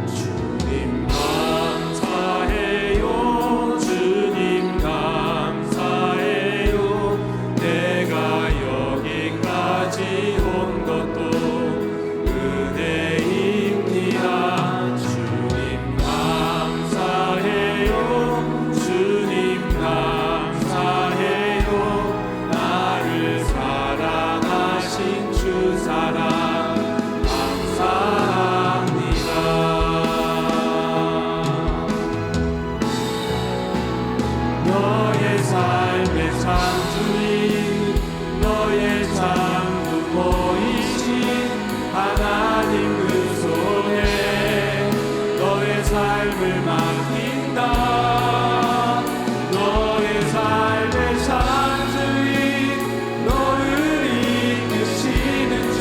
주님 감사해요. 주님 감사해요. 내가 여기까지 온 것도 은혜입니다. 주님 감사해요. 주님 감사해요. 나를 사랑하신 주 사랑 너의 삶의 창조인 너의 참 부모이신 하나님 그 손에 너의 삶을 맡긴다. 너의 삶의 창조인 너를 이끄시는 주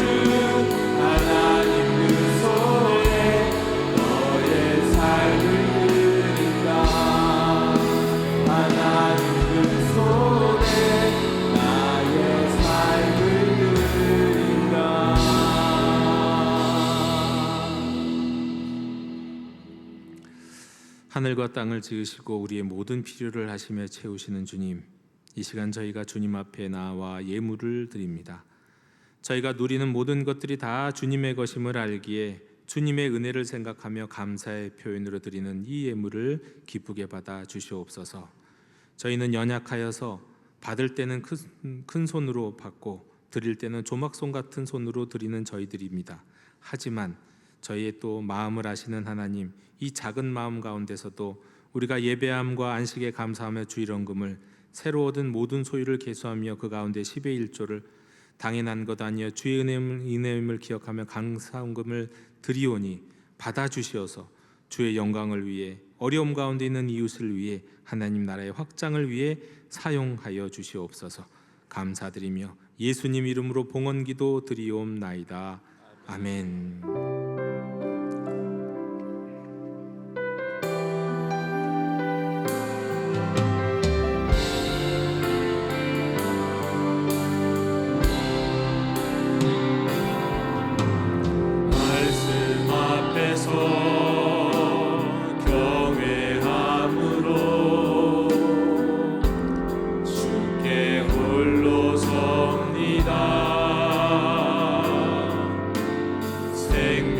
하나님 그 손에 너의 삶을 드린다. 하나님 그 손에 나의 삶을 드린다. 하늘과 땅을 지으시고 우리의 모든 필요를 하시며 채우시는 주님, 이 시간 저희가 주님 앞에 나와 예물을 드립니다. 저희가 누리는 모든 것들이 다 주님의 것임을 알기에 주님의 은혜를 생각하며 감사의 표현으로 드리는 이 예물을 기쁘게 받아 주시옵소서. 저희는 연약하여서 받을 때는 큰 손으로 받고 드릴 때는 조막손 같은 손으로 드리는 저희들입니다. 하지만 저희의 또 마음을 아시는 하나님, 이 작은 마음 가운데서도 우리가 예배함과 안식에 감사하며 주일헌금을 새로 얻은 모든 소유를 계수하며 그 가운데 10의 1조를 당연한 것 아니여 주의 은혜임을 기억하며 감사헌금을 드리오니 받아주시어서 주의 영광을 위해 어려움 가운데 있는 이웃을 위해 하나님 나라의 확장을 위해 사용하여 주시옵소서. 감사드리며 예수님 이름으로 봉헌기도 드리옵나이다. 아멘. 말씀 앞에서 경외함으로 주께 홀로 섭니다. 생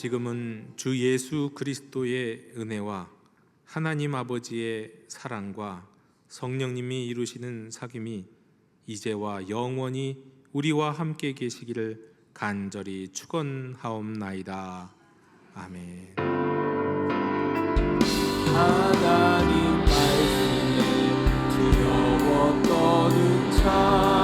지금은 주 예수 그리스도의 은혜와 하나님 아버지의 사랑과 성령님이 이루시는 사귐이 이제와 영원히 우리와 함께 계시기를 간절히 축원하옵나이다. 아멘. 하나님 말씀에 두려워 떠는 자